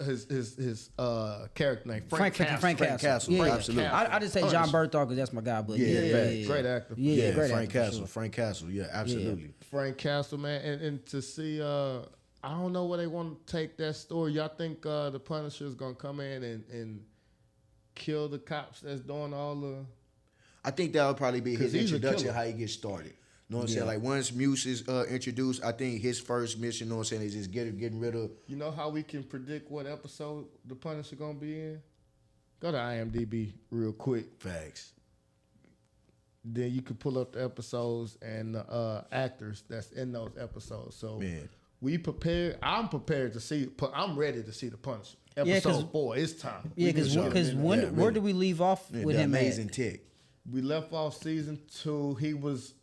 character name, Frank Castle. Frank absolutely. Castle. I just say John Bernthal because that's my guy, but Yeah, great actor. Yeah, great Frank actor, for Castle. sure. Frank Castle. Yeah, absolutely. Frank Castle, man, and to see, I don't know where they want to take that story. Y'all think the Punisher is gonna come in and kill the cops that's doing all the? I think that would probably be his 'Cause he's a introduction, killer. how he gets started. You know what I'm saying? Like once Muse is introduced, I think his first mission, you know what I'm saying, is just getting rid of. You know how we can predict what episode the Punisher gonna be in? Go to IMDb real quick. Facts. Then you can pull up the episodes and the actors that's in those episodes. So Man. we prepared. I'm prepared to see. I'm ready to see the Punisher. Yeah, 'cause- Episode 4. It's time. Yeah, We because can get him in there. Yeah, where really. did we leave off Yeah, with the him? amazing At? tech. We left off season 2. He was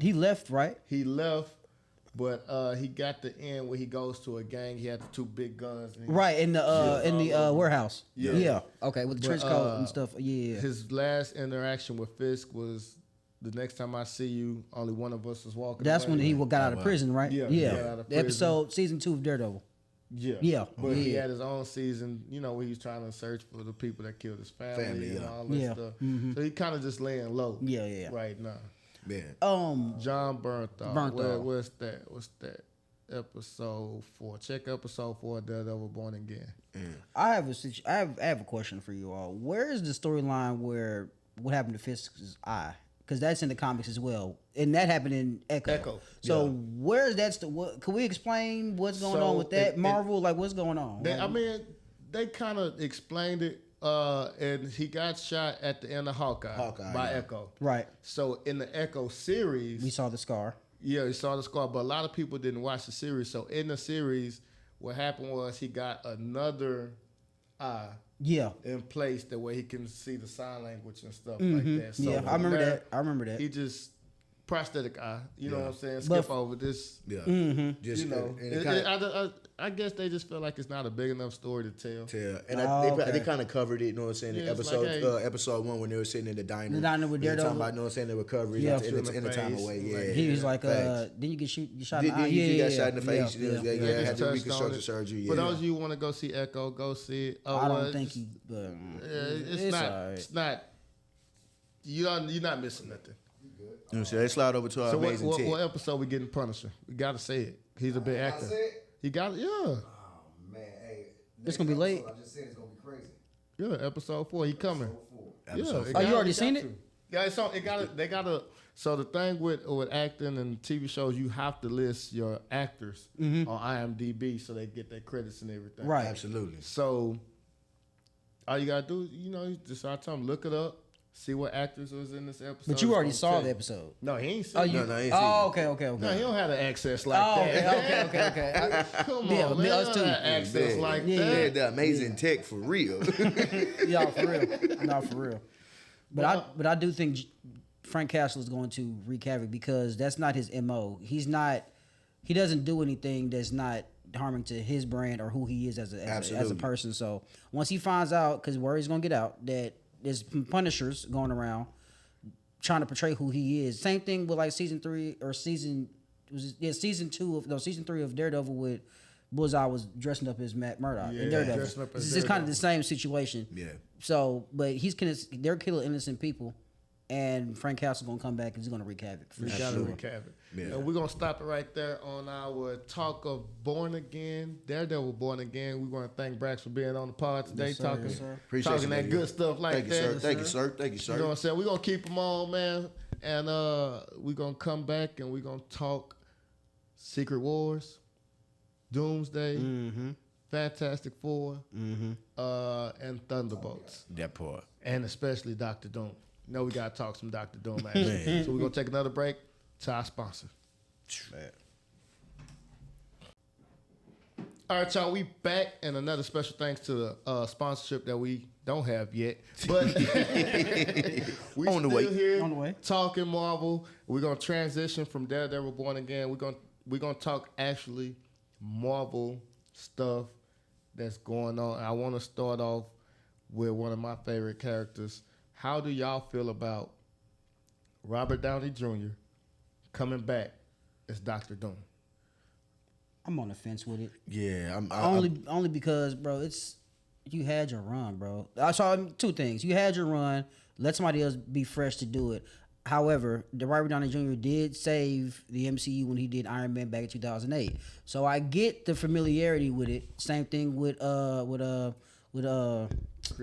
He left, right? he left, but he got the end where he goes to a gang. He had the 2 big guns. And he- Right in the warehouse. Yeah. Yeah. Okay, with the trench But, coat and stuff. Yeah. His last interaction with Fisk was the next time I see you. Only one of us was walking. That's away. when he got out of prison, right? Yeah, he got out of The prison. episode season 2 of Daredevil. Yeah. Yeah. But he Yeah. had his own season, you know, where he was trying to search for the people that killed his family, Family, and yeah. all that Yeah. stuff. So he kind of just laying low Yeah. right now. Man. John Bernthal. Bernthal. What's that? What's that? Episode 4. Check episode 4, Daredevil Reborn again. I have a question for you all. Where is the storyline where what happened to Fisk's eye? Because that's in the comics as well, and that happened in Echo. So where's that? Can we explain what's going on with that? Marvel, like what's going on? They kind of explained it, and he got shot at the end of Hawkeye by yeah. Echo. Right. So in the Echo series, We saw the scar. yeah, he saw the scar, but a lot of people didn't watch the series. So in the series, what happened was he got another eye Yeah. in place that way he can see the sign language and stuff like that. So Yeah, I remember from that. I remember that. He just prosthetic eye. You know what I'm saying? But- Skip over this. Yeah. You know, I guess they just feel like it's not a big enough story to tell. And okay. they kind of covered it, you know what I'm saying, in Yeah, it's episode like, hey. episode 1 when they were sitting in the diner. The diner with They were Daredevil. talking about, you know what I'm saying, the recovery Yeah. in the time away. Yeah. He was like, Facts. didn't you get shot in the eye? Then he got shot in the Yeah, face. yeah. Yeah, They had just the touched on reconstructive it. surgery. For Yeah. those of you who want to go see Echo, go see it. I don't think he. It's not. alright. It's not. You're not missing nothing. You know what I'm saying? Let's slide over to our So amazing what tech. episode we getting Punisher? We got to say it. He's a big Gotta actor. say it? He got it. Yeah. Oh man, hey, It's gonna be late. episode, I just said it's gonna be crazy. Yeah. Episode 4. He coming. Episode it four. Oh, you gotta- already it seen got it? to. Yeah, it's on. It got. They got to. So the thing with acting and TV shows, you have to list your actors on IMDb so they get their credits and everything. Right. Absolutely. So all you gotta do, you know, you just I tell them look it up, see what actors was in this episode. But you already It's saw gonna the tell episode. you. No, he ain't seen. Oh, it. you? No, he ain't Oh, seen okay. No, he don't have the access like Oh, that. okay. Come Yeah, on, me- man. us Us too. access Yeah. like Yeah. Yeah, that. the amazing tech for real. Yeah, for real. No, for real. But I do think Frank Castle is going to wreak havoc because that's not his MO. He doesn't do anything that's not harming to his brand or who he is as a Absolutely. person. So once he finds out, because word is going to get out that there's Punishers going around trying to portray who he is. Same thing with like season 3 or season 3 of Daredevil with Bullseye was dressing up as Matt Murdock in Yeah, Daredevil. dressing up as It's just kind of Daredevil. the same situation. Yeah. So, but they're killing innocent people, and Frank Castle's gonna come back and he's gonna wreak havoc. For We sure. gotta wreak havoc. Yeah. And we're gonna stop it right there on our talk of Born Again, Daredevil Born Again. We want to thank Brax for being on the pod today, Yes, sir. talking, Yes, sir. Appreciate talking you, that man. good stuff like Thank you, that. sir. Thank you, sir. Thank you, You know what sir. I'm saying? We're gonna keep them on, man. And we're gonna come back and we're gonna talk Secret Wars, Doomsday, Fantastic Four, and Thunderbolts, That part. and especially Doctor Doom. You know we gotta talk some Doctor Doom action. Man. So we're gonna take another break to our sponsor. All right, y'all, we back, and another special thanks to the sponsorship that we don't have yet, but we On the still way. here On the way. talking Marvel. We're gonna transition from Daredevil Reborn again. We're gonna talk actually Marvel stuff that's going on. I want to start off with one of my favorite characters. How do y'all feel about Robert Downey Jr. coming back as Dr. Doom? I'm on the fence with it. Yeah, Only because, bro, you had your run, bro. I saw two things. You had your run. Let somebody else be fresh to do it. However, the Robert Downey Jr. did save the MCU when he did Iron Man back in 2008. So I get the familiarity with it. Same thing with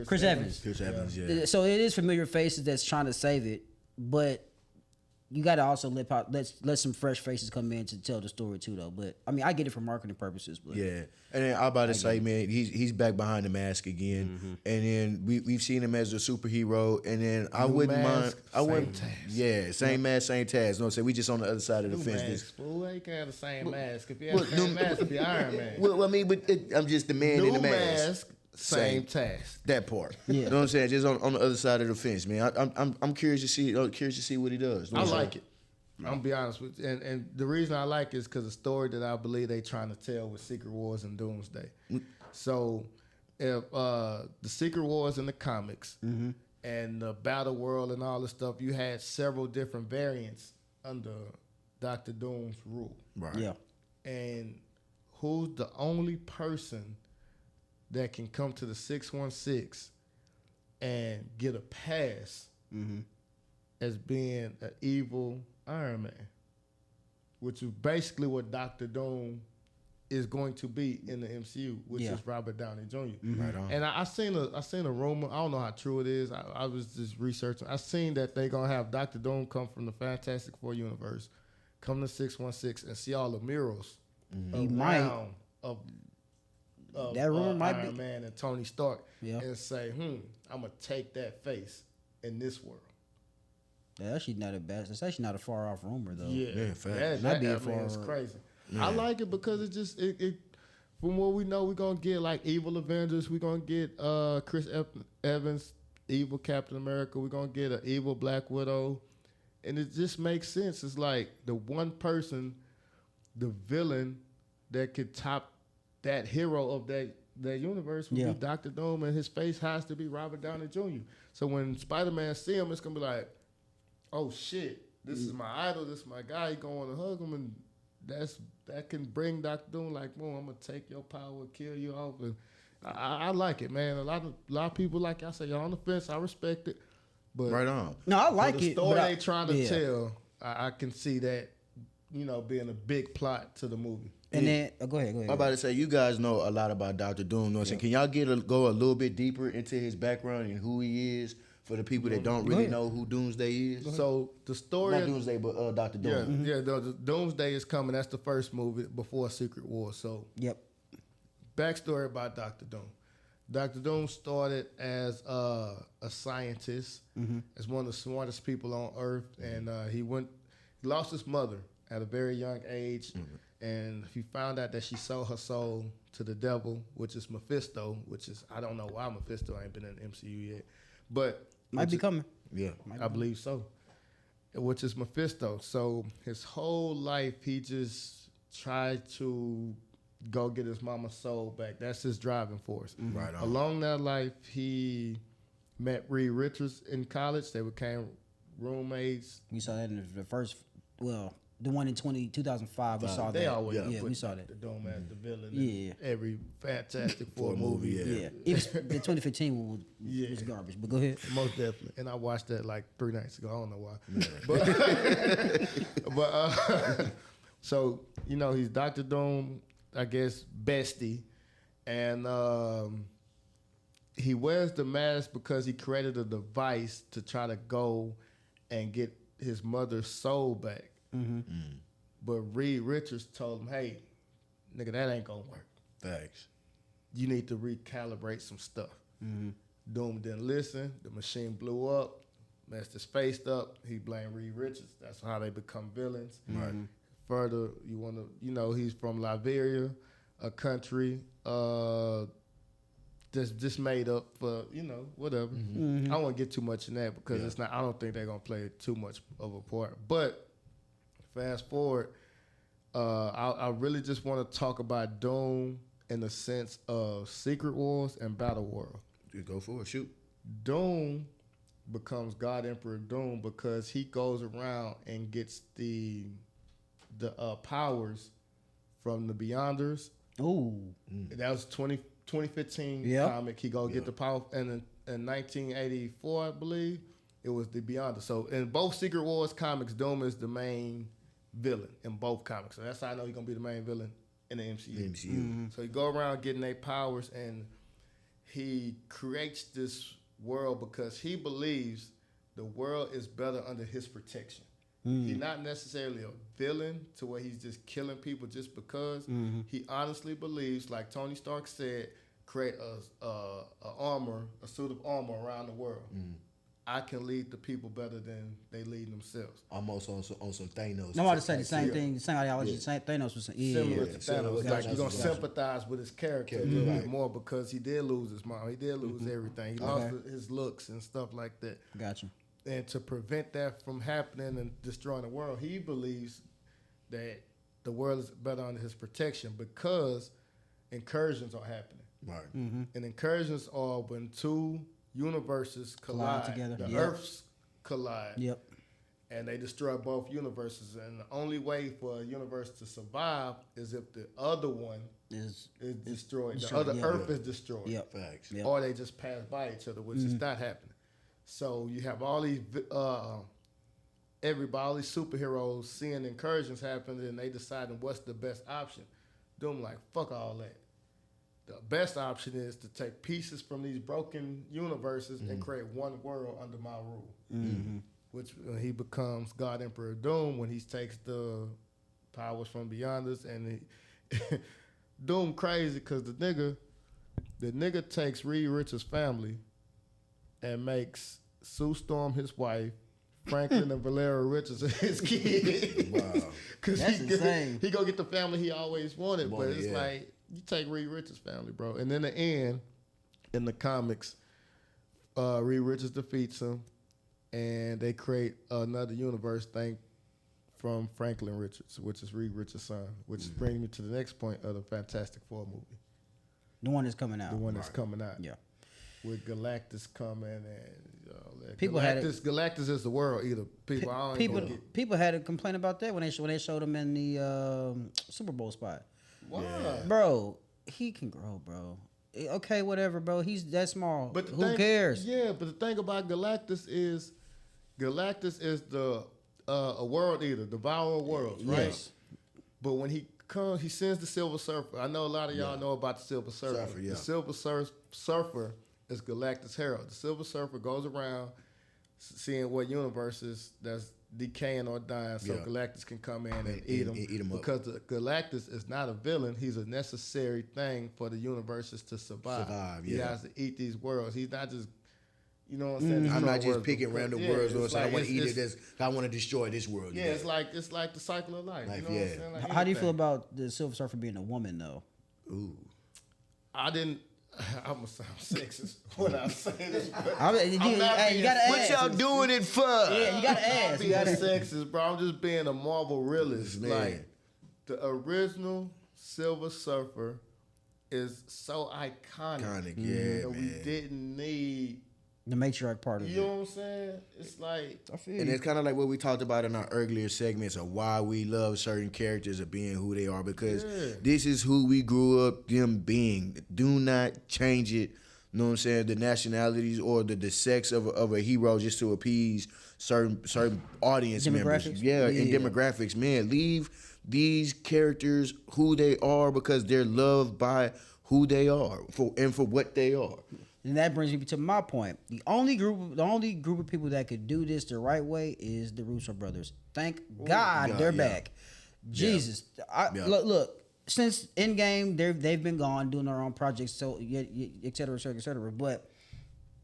Chris Evans. Chris Evans, yeah. So it is familiar faces that's trying to save it, but you got to also let some fresh faces come in to tell the story too, though. But I mean, I get it for marketing purposes. But Yeah, and then I'm about to say, man, he's back behind the mask again, and then we've seen him as a superhero, and then I New wouldn't mind. mask, I wouldn't. same task. Yeah, same mask, same task. You know what I'm saying? We just on the other side of the New fence. mask, fool. You can't have the same mask. If you have the same mask, it'd be Iron Man. Well, I mean, but I'm just the man in New the mask. mask, same task. That part. Yeah. You know what I'm saying? Just on the other side of the fence, man. I'm curious to see what he does. You know I what I'm like saying? it. I'm gonna be honest with you. And the reason I like it is because the story that I believe they trying to tell with Secret Wars and Doomsday. So if the Secret Wars in the comics and the Battle World and all this stuff, you had several different variants under Dr. Doom's rule. Right. yeah, And who's the only person that can come to the 616 and get a pass as being an evil Iron Man, which is basically what Dr. Doom is going to be in the MCU, which Yeah. is Robert Downey Jr. Right on. And I seen a rumor. I don't know how true it is. I was just researching. I seen that they gonna have Dr. Doom come from the Fantastic Four universe, come to 616 and see all the murals He might. around of That rumor might Iron be- Man and Tony Stark, Yeah. and say, I'm gonna take that face in this world. that's actually not a bad. It's actually not a far off rumor though. Yeah, fact. that That'd be a I mean, it's far- crazy. I like it because it just it from what we know, we're gonna get like evil Avengers. We're gonna get Chris Evans, evil Captain America. We're gonna get an evil Black Widow, and it just makes sense. It's like the one person, the villain that could top that hero of that universe would Yeah. be Dr. Doom, and his face has to be Robert Downey Jr. So when Spider-Man see him, it's gonna be like, oh shit, this is my idol, this is my guy. You gonna want to hug him, and that can bring Dr. Doom like, boom, I'm gonna take your power, kill you off, and I like it, man. A lot of people, like I say, y'all on the fence. I respect it, but Right on. No, I for like the it. story but they trying to yeah. tell, I can see that, being a big plot to the movie. And then go ahead. I'm about to say, you guys know a lot about Dr. Doom. You know what I'm saying? Can y'all go a little bit deeper into his background and who he is for the people that don't really know who Doomsday is? So the story, Not Doomsday, but Dr. Doom. the Doomsday is coming. That's the first movie before Secret War. So Yep. backstory about Dr. Doom. Dr. Doom started as a scientist, as one of the smartest people on Earth, and he lost his mother at a very young age, and he found out that she sold her soul to the devil, which is Mephisto, I don't know why Mephisto ain't been in the MCU yet, but Might be coming. Yeah. I believe so, which is Mephisto. So his whole life, he just tried to go get his mama's soul back. That's his driving force. Right on. Along that life, he met Reed Richards in college. They became roommates. We saw that in the first. Well, the one in 2005. We saw They that. always yeah, put we saw that. the Doom as the villain Yeah. in every Fantastic Four For a movie, movie. yeah. Even the 2015 one was Yeah. garbage. But go ahead. Most definitely. And I watched that like 3 nights ago. I don't know why. But so, he's Dr. Doom, I guess, bestie. And he wears the mask because he created a device to try to go and get his mother's soul back. But Reed Richards told him, hey, nigga, that ain't gonna work. Thanks. you need to recalibrate some stuff. Doom didn't listen. The machine blew up, messed his face up. He blamed Reed Richards. That's how they become villains. Right. Further, you want to, he's from Liberia, a country that's just made up for, whatever. I don't want to get too much in that because it's not. I don't think they're gonna play too much of a part. But fast forward, I really just want to talk about Doom in the sense of Secret Wars and Battle World. You go for it, shoot. Doom becomes God Emperor Doom because he goes around and gets the powers from the Beyonders. Ooh. That was 2015 comic. He go get the power, and in 1984, I believe, it was the Beyonders. So in both Secret Wars comics, Doom is the main villain in both comics. So that's how I know he's gonna be the main villain in the MCU. So he go around getting their powers, and he creates this world because he believes the world is better under his protection. He's not necessarily a villain to where he's just killing people just because. He honestly believes, like Tony Stark said, create a suit of armor around the world. I can lead the people better than they lead themselves. Almost on some Thanos. I'm about to say the same thing, the same ideology. Thanos was saying. Similar to Thanos. Like you're gonna sympathize with his character a little bit more because he did lose his mom. He did lose everything. He lost his looks and stuff like that. Gotcha. And to prevent that from happening and destroying the world, he believes that the world is better under his protection because incursions are happening. Right. And incursions are when two universes collide together. The Earths collide. Yep. And they destroy both universes. And the only way for a universe to survive is if the other one is destroyed. The other Earth is destroyed. Yep. Facts. Yep. Or they just pass by each other, which is not happening. So you have all these all these superheroes seeing incursions happen, and they deciding what's the best option. Doom like, fuck all that. The best option is to take pieces from these broken universes and create one world under my rule. Which he becomes God Emperor Doom when he takes the powers from Beyonders, and Doom crazy because the nigga takes Reed Richards' family and makes Sue Storm his wife, Franklin and Valeria Richards his kid. Wow. That's insane. He go get the family he always wanted, but it's like, you take Reed Richards' family, bro. And in the end, in the comics, Reed Richards defeats him, and they create another universe thing from Franklin Richards, which is Reed Richards' son, which brings me to the next point of the Fantastic Four movie. The one that's coming out. The one that's coming out. Yeah. With Galactus coming and people Galactus is the world. Either people had a complaint about that when they showed him in the Super Bowl spot. Why? Bro, he can grow, bro. Okay, whatever, bro. He's that small. But who cares? Yeah, but the thing about Galactus is the a world eater, devourer of worlds, right? Yes. But when he comes, he sends the Silver Surfer. I know a lot of y'all know about the Silver Surfer. The Silver Surfer is Galactus' herald. The Silver Surfer goes around seeing what universes that's decaying or dying, so Galactus can come in and eat them because the Galactus is not a villain. He's a necessary thing for the universes to survive. He has to eat these worlds. He's not just, you know what I'm saying? I'm not just picking random words. Like, I want to eat it. I want to destroy this world. Yeah, it's like the cycle of life. You know what I'm saying? Like how do you feel about the Silver Surfer being a woman, though? Ooh, I'm gonna sound sexist when I say this, but you gotta ask. What y'all doing it for? Yeah, you gotta ask. I'm being sexist, bro. I'm just being a Marvel realist. Man. Like the original Silver Surfer is so iconic. We didn't need the matriarch part of it. You know what I'm saying? It's like, and it's kind of like what we talked about in our earlier segments of why we love certain characters of being who they are, because this is who we grew up them being. Do not change it. You know what I'm saying? The nationalities or the sex of a hero just to appease certain audience members. Yeah, and demographics. Man, leave these characters who they are because they're loved by who they are for what they are. And that brings me to my point. The only group of people that could do this the right way is the Russo brothers. Thank God they're back. Jesus, look. since Endgame, they've been gone doing their own projects, so et cetera, et cetera, et cetera. But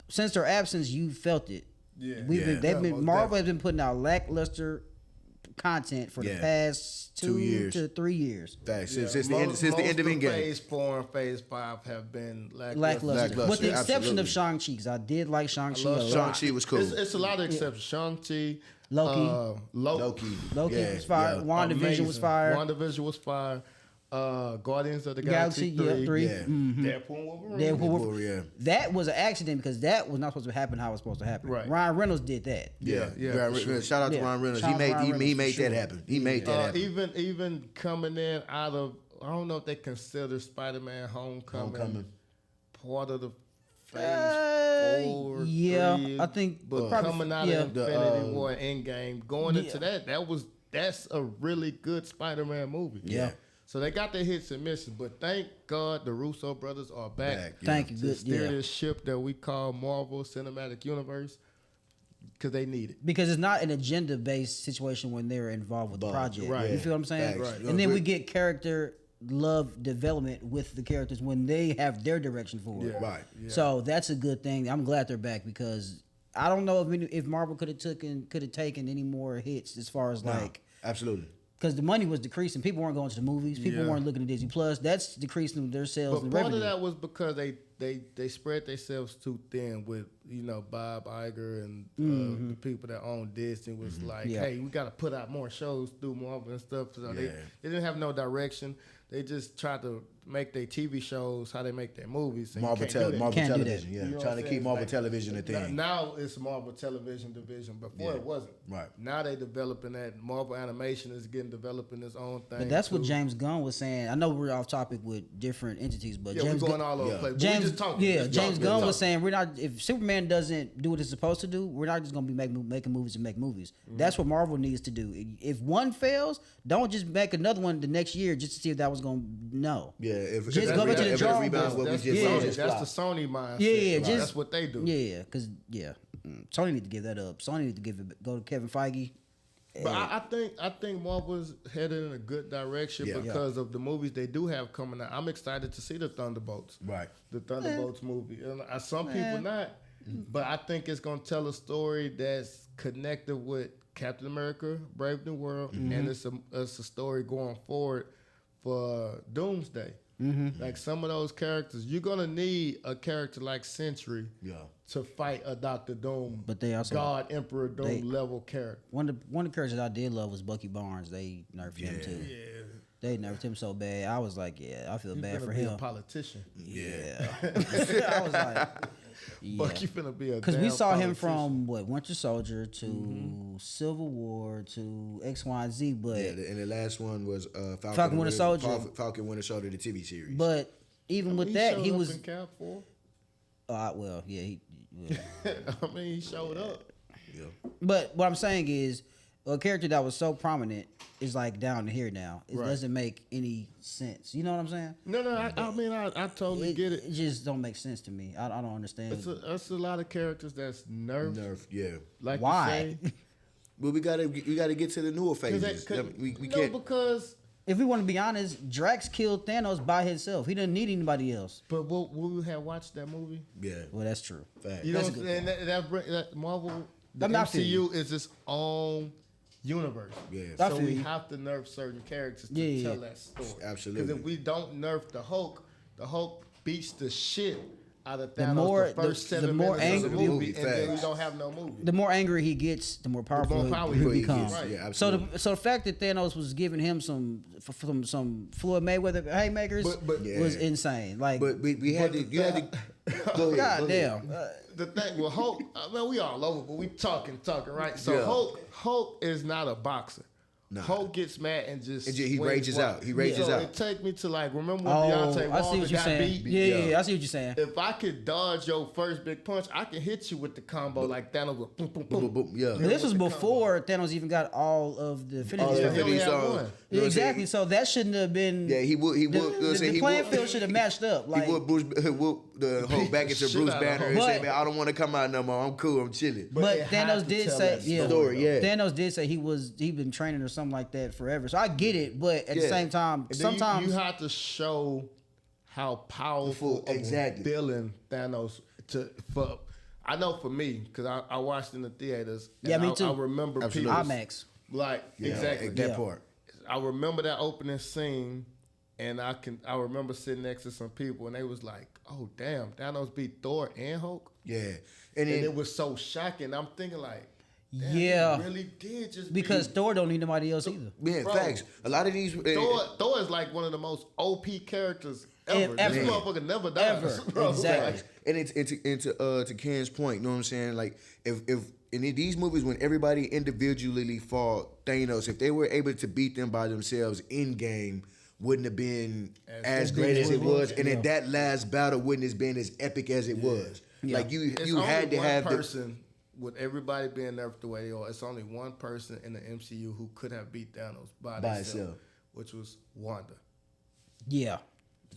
since their absence, you felt it. Yeah. Marvel has been putting out lackluster content for the past 2 years to 3 years. Facts. Since the end of Endgame. Phase 4 and Phase 5 have been lackluster. With the exception of Shang-Chi, because I did like Shang-Chi a lot. Shang-Chi was cool. It's a lot of exceptions. Shang-Chi, Loki was fire. WandaVision was fire. WandaVision was fire. Guardians of the Galaxy 3. Yeah. Deadpool Deadpool Wolverine. Yeah. That was an accident because that was not supposed to happen how it was supposed to happen. Right. Ryan Reynolds did that. Yeah. Shout out to Ryan Reynolds. Shout out to Ryan He Reynolds made for that sure. happen. He made that happen. Even coming in out of, I don't know if they consider Spider-Man Homecoming part of the Phase 4. Yeah, 3, I think but probably, coming out yeah. of Infinity War, Endgame, going into that's a really good Spider-Man movie. Yeah. So they got their hits and misses, but thank God the Russo brothers are back. Thank you. To Good. steer Yeah. this ship that we call Marvel Cinematic Universe because they need it. Because it's not an agenda-based situation when they're involved with the project. Right. You feel what I'm saying? Facts. And then we get character love development with the characters when they have their direction for it. Yeah. Right. Yeah. So that's a good thing. I'm glad they're back because I don't know if Marvel could have taken any more hits as far as like, Absolutely. because the money was decreasing. People weren't going to the movies. People weren't looking at Disney Plus. That's decreasing their sales But and part revenue. of that was because they spread themselves too thin with Bob Iger and the people that own Disney was like, Yeah. hey, we got to put out more shows through Marvel and stuff. So they didn't have no direction. They just tried to make their TV shows how they make their movies. And Marvel you can't do that. Can't do Television. that. Yeah. You know what Trying I'm to saying? keep Marvel Like, Television a thing. Now it's Marvel Television division. Before it wasn't. Right. Now they developing that. Marvel Animation is getting developing its own thing. But that's what too. James Gunn was saying. I know we're off topic with different entities, but Yeah, James we're going Gunn, all over the place. But we James, just talking. Just James talking, Gunn just was talking. saying we're not. If Superman doesn't do what it's supposed to do, we're not just gonna be making movies and make movies. That's what Marvel needs to do. If one fails, don't just make another one the next year just to see if that was gonna Yeah. If Just go back to the if it drawing rebounds, board. what we That's, just Sony, just that's flop. the Sony mindset. Yeah, Like, just- that's what they do. Yeah, because Sony need to give that up. Sony need to go to Kevin Feige. But I think Marvel's headed in a good direction Yeah. because of the movies they do have coming out. I'm excited to see the Thunderbolts. Right. The Thunderbolts movie. And some people not, but I think it's gonna tell a story that's connected with Captain America, Brave New World, and it's a story going forward for Doomsday. Like some of those characters, you're gonna need a character like Sentry to fight a Doctor Doom, But they also- God Emperor Doom level character. One of the characters I did love was Bucky Barnes. They nerfed him too. Yeah, They nerfed him so bad. I was like, yeah, I feel he's bad gonna for be him. a politician. Yeah. I was like, yeah. Bucky finna be a Because we damn saw him politician. from Winter Soldier to Civil War to X, Y, and Z, but And the last one was Falcon Winter Soldier. Falcon Winter Soldier, the TV series. but even with that, showed he up was in Cap 4. well, yeah, I mean, he showed up. But what I'm saying is, a character that was so prominent is like down to here now. It Right. doesn't make any sense. You know what I'm saying? No, I mean, I totally get it. It just don't make sense to me. I don't understand. It's a lot of characters that's nerfed. Yeah. Like Why? you say. But we gotta get to the newer phases. We can't. Because. If we want to be honest, Drax killed Thanos by himself. He didn't need anybody else. But we have watched that movie. Yeah. Well, that's true. Fact. You know That's what a I'm good saying? That Marvel, the I mean, I feel MCU is its own universe. Yeah. I So feel we you. have to nerf certain characters to Yeah. tell that story. Absolutely. Because if we don't nerf the Hulk beats the shit out of The Thanos more- the first the 7 more minutes of the angry- movie, and then we Facts. don't have no movie. The more angry he gets, the more powerful, power he he becomes. gets, right. Yeah, So absolutely. the fact that Thanos was giving him some Floyd Mayweather haymakers But- was insane. Like, But we had to. You had to. Go ahead. God go ahead. damn. The thing with Hulk, I mean, we all over, but we talking, right? So Yeah. Hulk is not a boxer. Nah. Hulk gets mad and just He swings rages wild. out. He rages so out. It take me to like remember when oh, Deontay I see Wilder what you're got saying. beat. Yeah, I see what you're saying. If I could dodge your first big punch, I can hit you with the combo like Thanos with boom, boom, Boom, boom. boom, boom. Yeah. This was before Thanos even got all of the All Infinity the Stones. he only Infinity had Stones. one. You know what I'm Exactly. saying? So that shouldn't have been. Yeah, he would. The playing field should have matched up. Like, He would whoop the Hulk back into Shit Bruce out of Banner Hulk. and say, But- "Man, I don't want to come out no more. I'm cool. I'm chilling." but they have Thanos to did tell say, that yeah, story, yeah. Thanos did say he'd been training or something like that forever. So I get it, but at the same time, And then sometimes you have to show how powerful of a villain Thanos for. I know for me, because I watched in the theaters. And me too. I remember people IMAX. like exactly that part. I remember that opening scene, and I remember sitting next to some people, and they was like, "Oh damn, Thanos beat Thor and Hulk." Yeah, and it was so shocking. I'm thinking like, damn, yeah, he really did just because beat Thor don't need nobody else either. Yeah, Bro, facts. A lot of these Thor is like one of the most OP characters ever. This motherfucker never dies. Ever. Bro. Exactly. And it's to Ken's point, you know what I'm saying? Like if in these movies when everybody individually fought Thanos, if they were able to beat them by themselves in game, wouldn't have been as great as it was, and in that last battle wouldn't have been as epic as it was. Yeah. Like you It's had to only have one person with everybody being nerfed the way they are. It's only one person in the MCU who could have beat Thanos by herself, which was Wanda. Yeah.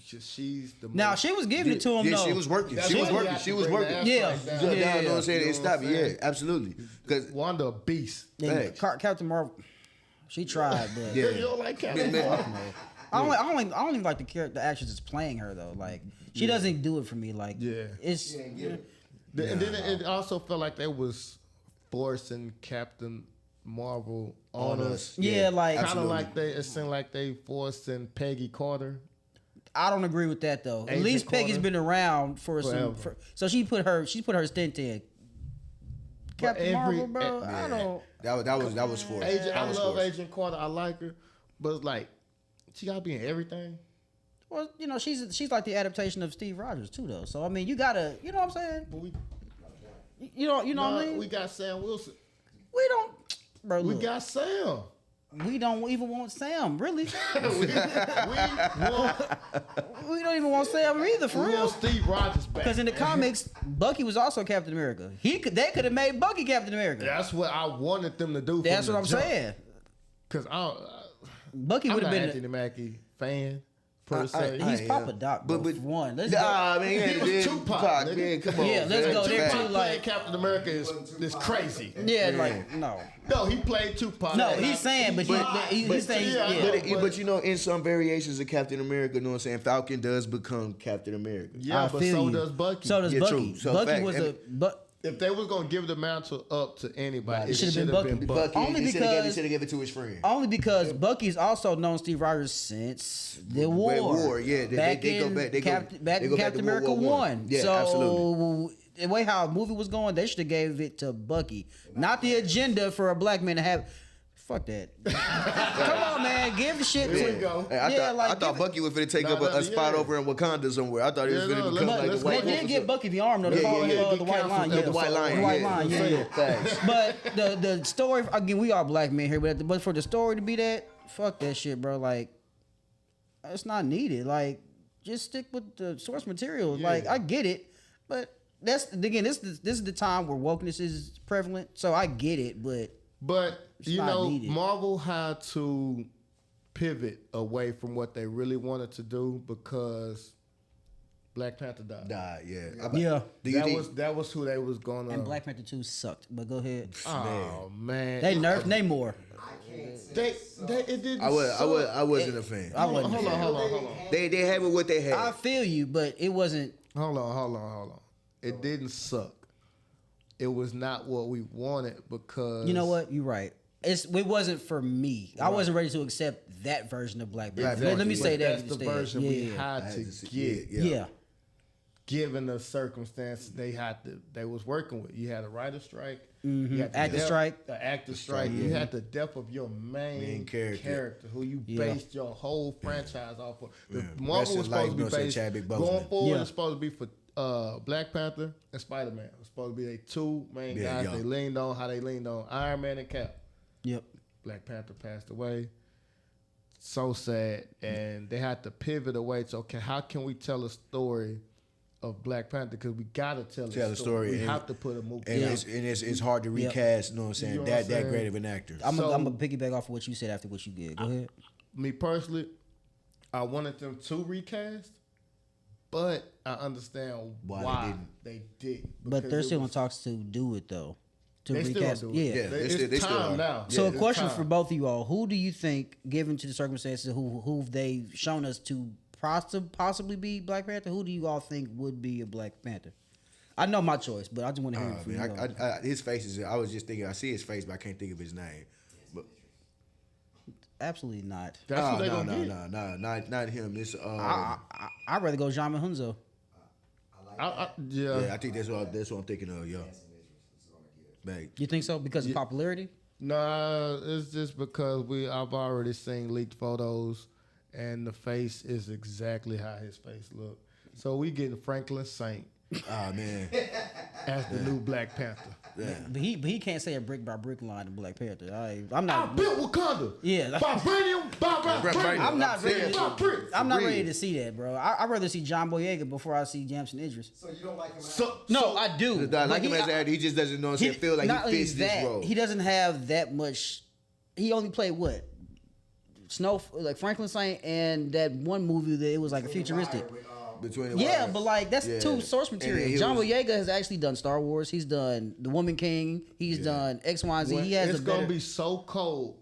She's the Now most, she was giving it to him. Yeah, though. she was working. That's She was why you working. have She to was bring working. the Yeah. aspect down. You know what I'm You saying? know It stopped. what I'm saying? Yeah, absolutely. Because Wanda a beast. And Captain Marvel, she tried, but You don't like Captain Marvel? I don't even like the actress that's playing her though. Like she doesn't do it for me. Like it's And then it also felt like they was forcing Captain Marvel on us. Yeah, like Kind of like it seemed like they forcing Peggy Carter. I don't agree with that though. At Agent least Peggy's Carter. been around for some. So she put her stint in. Captain Marvel, bro. I don't. that was for I love Agent Carter. I like her, but it's like she gotta be in everything. Well, you know, she's like the adaptation of Steve Rogers too, though. So I mean, you gotta, you know what I'm saying? But You know what I mean? we got Sam Wilson. We don't, bro. We Look, got Sam. we don't even want Sam, really. we We don't even want Sam either, for want real. Steve Rogers back. Because in the comics, Bucky was also Captain America. They could have made Bucky Captain America. That's what I wanted them to do. That's what I'm saying. Because Bucky I'm would not have an been. Anthony Mackie fan per se. He's Papa Doc, bro, for one. Let's go. I mean, He was Tupac, nigga. man, come on. Yeah, let's man. go there Tupac too. playing Like, Captain America is crazy. yeah, like no. No, he played Tupac. No, he's saying, but he's saying, yeah. But you know, in some variations of Captain America, you know what I'm saying? Falcon does become Captain America. Yeah, I but feel so you. does Bucky. So does Yeah, Bucky. true. So Bucky fact. was And- If they was gonna give the mantle up to anybody, it should've should been have Bucky. been Bucky. Only he because- should have given it to his friend. Only because Bucky's also known Steve Rogers since the war. Yeah, back they go in back. They go back back in to Captain World America War 1. Yeah, so absolutely. the way how the movie was going, they should have gave it to Bucky, not the agenda for a black man to have. Fuck that. Come on, man, give the shit Here to. we go. Hey, I thought give Bucky was finna take Nah, up nah, a spot yeah. over in Wakanda somewhere. I thought he was Yeah, finna no, become let's- like let's the white go They ahead. did get Bucky the arm though. Yeah, The yeah, get white canceled. line, Yeah, yeah, the white line, the white yeah. line, Yeah, yeah. facts. But the story again, we all black men here, but for the story to be that, fuck that shit, bro. Like, it's not needed. Like, just stick with the source material. Yeah. Like, I get it, but that's again, this is the time where wokeness is prevalent. So I get it, but you not know, needed. Marvel had to pivot away from what they really wanted to do because Black Panther died. Yeah. yeah. Do you That was who they was gonna. And Black Panther 2 sucked. But go ahead. Oh man, They nerfed Namor. it didn't. I wasn't a fan. I wasn't. Hold on. They had what they had. I feel you, but it wasn't. Hold on. It didn't suck. It was not what we wanted because You know what? You're right. It wasn't for me. I wasn't ready to accept that version of Black Panther. Exactly. Let me say But that that's the instead. version we had I to had to get. Yeah. Given the circumstances they was working with. You had a writer strike. Mhm. You had the Actor depth- strike. The actor strike. You had the depth of your main character. who you Yeah. based your whole franchise off of. The Yeah. Marvel Rest was in life, supposed to be you know, say based Chadwick going Boseman. forward. Yeah. It's supposed to be for Black Panther and Spider-Man. It was supposed to be their two main Yeah, guys yeah. they leaned on. How they leaned on Iron Man and Cap. Yep. Black Panther passed away. So sad, and they had to pivot away. So, okay, how can we tell a story of Black Panther? Because we gotta tell the story. We And- have to put a movie. And, out. it's hard to recast, you know what I'm saying? You know what that I'm saying? great of an actor. I'm So- gonna piggyback off of what you said after what you did. Go ahead. Me personally, I wanted them to recast, but I understand Why why they didn't. they did. But Because they're it still in was- talks to do it though. to They still recast. gonna do it. Yeah. It's time now. So Yeah, a question it's for time. both of you all: who do you think, given to the circumstances, who they've shown us to possibly be Black Panther? Who do you all think would be a Black Panther? I know my choice, but I just want to hear it from you. all. His face is. I was just thinking. I see his face, but I can't think of his name. But Absolutely not. That's what they no, gonna get. not him. It's I'd rather go Jama Hunzo. yeah. I think that's what I'm thinking of. Yeah, babe. You think so because of popularity? Nah, it's just because I've already seen leaked photos, and the face is exactly how his face look. So we getting Franklin Saint Oh man, as the new Black Panther. yeah. But he can't say a brick by brick line in Black Panther. I'm not. I built Wakanda. Yeah. Vibranium, by vibranium. I'm not ready. By brick. I'm not ready to see that, bro. I'd rather see John Boyega before I see Jamson Idris. So you don't like him? No, I do. I like him he- as an actor. He just doesn't know. Feel like not he fits only this that, role. He doesn't have that much. He only played what? Like Franklin Saint and that one movie that it was like a futuristic. Between the Yeah, wires. but like that's Yeah. two source And then material. he John was- Boyega has actually done Star Wars. He's done The Woman King. He's done X, Y, and Z. When He has it's a gonna better. be so cold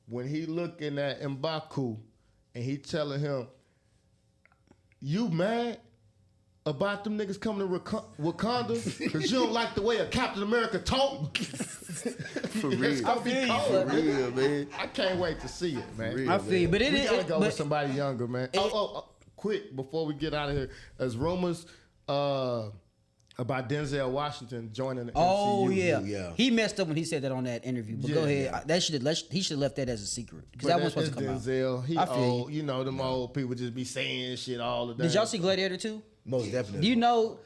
when he looking at M'Baku and he telling him, "You mad about them niggas coming to Wakanda because you don't like the way a Captain America talk?" For It's real. gonna be I feel you, cold, but- man. real, man. I can't wait to see it, man. real. I feel, you, but it We is. gotta go but with somebody younger, man. Quick before we get out of here, there's rumors about Denzel Washington joining the Oh MCU. yeah. He messed up when he said that on that interview. But go Yeah. ahead. He should have left that as a secret because But that wasn't supposed to come out. Denzel. He I feel old. You know, them old people just be saying shit all the time. Did y'all see Gladiator 2? Most definitely. Do you know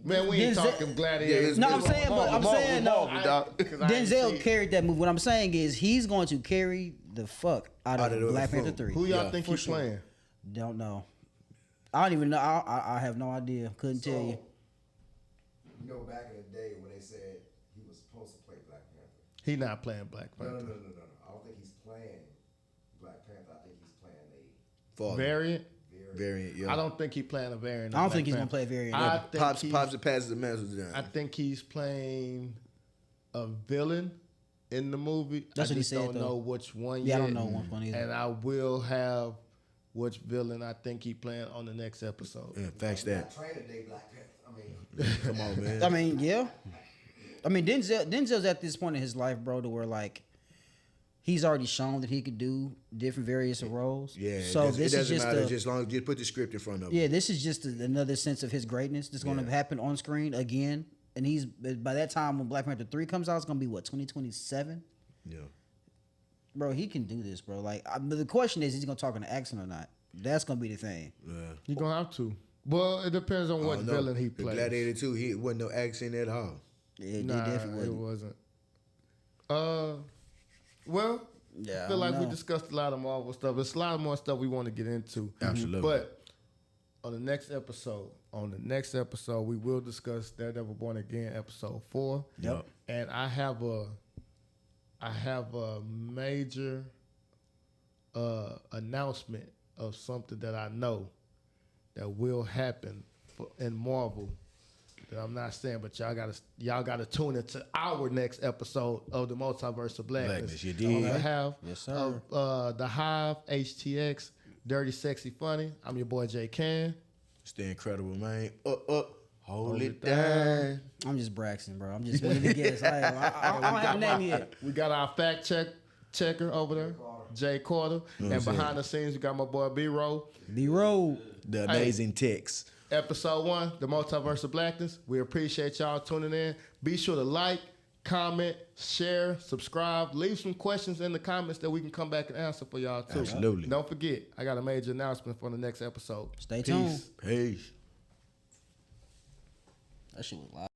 Man, we ain't Denzel- talking gladiators. No, I'm saying, but I'm saying, no. Denzel Denzel carried that movie? What I'm saying is he's going to carry the fuck out Out of of the Black film. Panther 3. Who y'all Yeah, think for he's sure. playing? Don't know. I don't even know. I have no idea. Couldn't tell you. You know, back in the day when they said he was supposed to play Black Panther. He not playing Black No. Panther. I don't think he's playing Black Panther. I think he's playing Father. Variant? Variant. Yeah. I don't think he's playing a variant. I don't of think he's Black gonna play a variant. Panther. I either. think Pops he's- and passes the message down. I think he's playing a villain in the movie. That's I what he just said, don't though. know which one Yeah, I yet. don't know which one either. And I will have which villain I think he playing on the next episode. Yeah, facts that. Training Day Black Panther. I mean, Come on, man. I mean, yeah. I mean, Denzel's at this point in his life, bro, to where like he's already shown that he could do different various roles. Yeah. So it this is doesn't just matter. a, Just as long as you put the script in front of him. yeah, this is just another sense of his greatness that's going to happen on screen again. And he's by that time when Black Panther 3 comes out, it's going to be what 2027. Yeah. Bro, he can do this, bro. Like, but the question is, he's going to talk in an accent or not? That's going to be the thing. Yeah. You're gonna have to. Well, it depends on what Oh, no. villain he The plays. Gladiator 2, he wasn't no accent at all. Yeah, Nah, they definitely it wouldn't. wasn't. Well, Yeah, I feel like we know. discussed a lot of Marvel stuff. There's a lot more stuff we want to get into. Absolutely. But on the next episode, we will discuss Daredevil Reborn again, episode 4. Yep. And I have a major announcement of something that I know that will happen in Marvel that I'm not saying, but y'all gotta tune into our next episode of the Multiverse of Blackness. Blackness, you dig? On behalf Yes, sir. of the Hive, HTX, Dirty Sexy Funny. I'm your boy J Can. Stay incredible, man. Hold it down. down. I'm just Braxton, bro. I'm just waiting to guess. I don't have a name yet. We got our checker over there, Jay Carter, and I'm saying? behind the scenes we got my boy B-Roll. B-Roll. The amazing text. Episode 1, the Multiverse of Blackness. We appreciate y'all tuning in. Be sure to like, comment, share, subscribe. Leave some questions in the comments that we can come back and answer for y'all too. Absolutely. Don't forget, I got a major announcement for the next episode. Stay Peace. tuned. Peace. That shit was loud.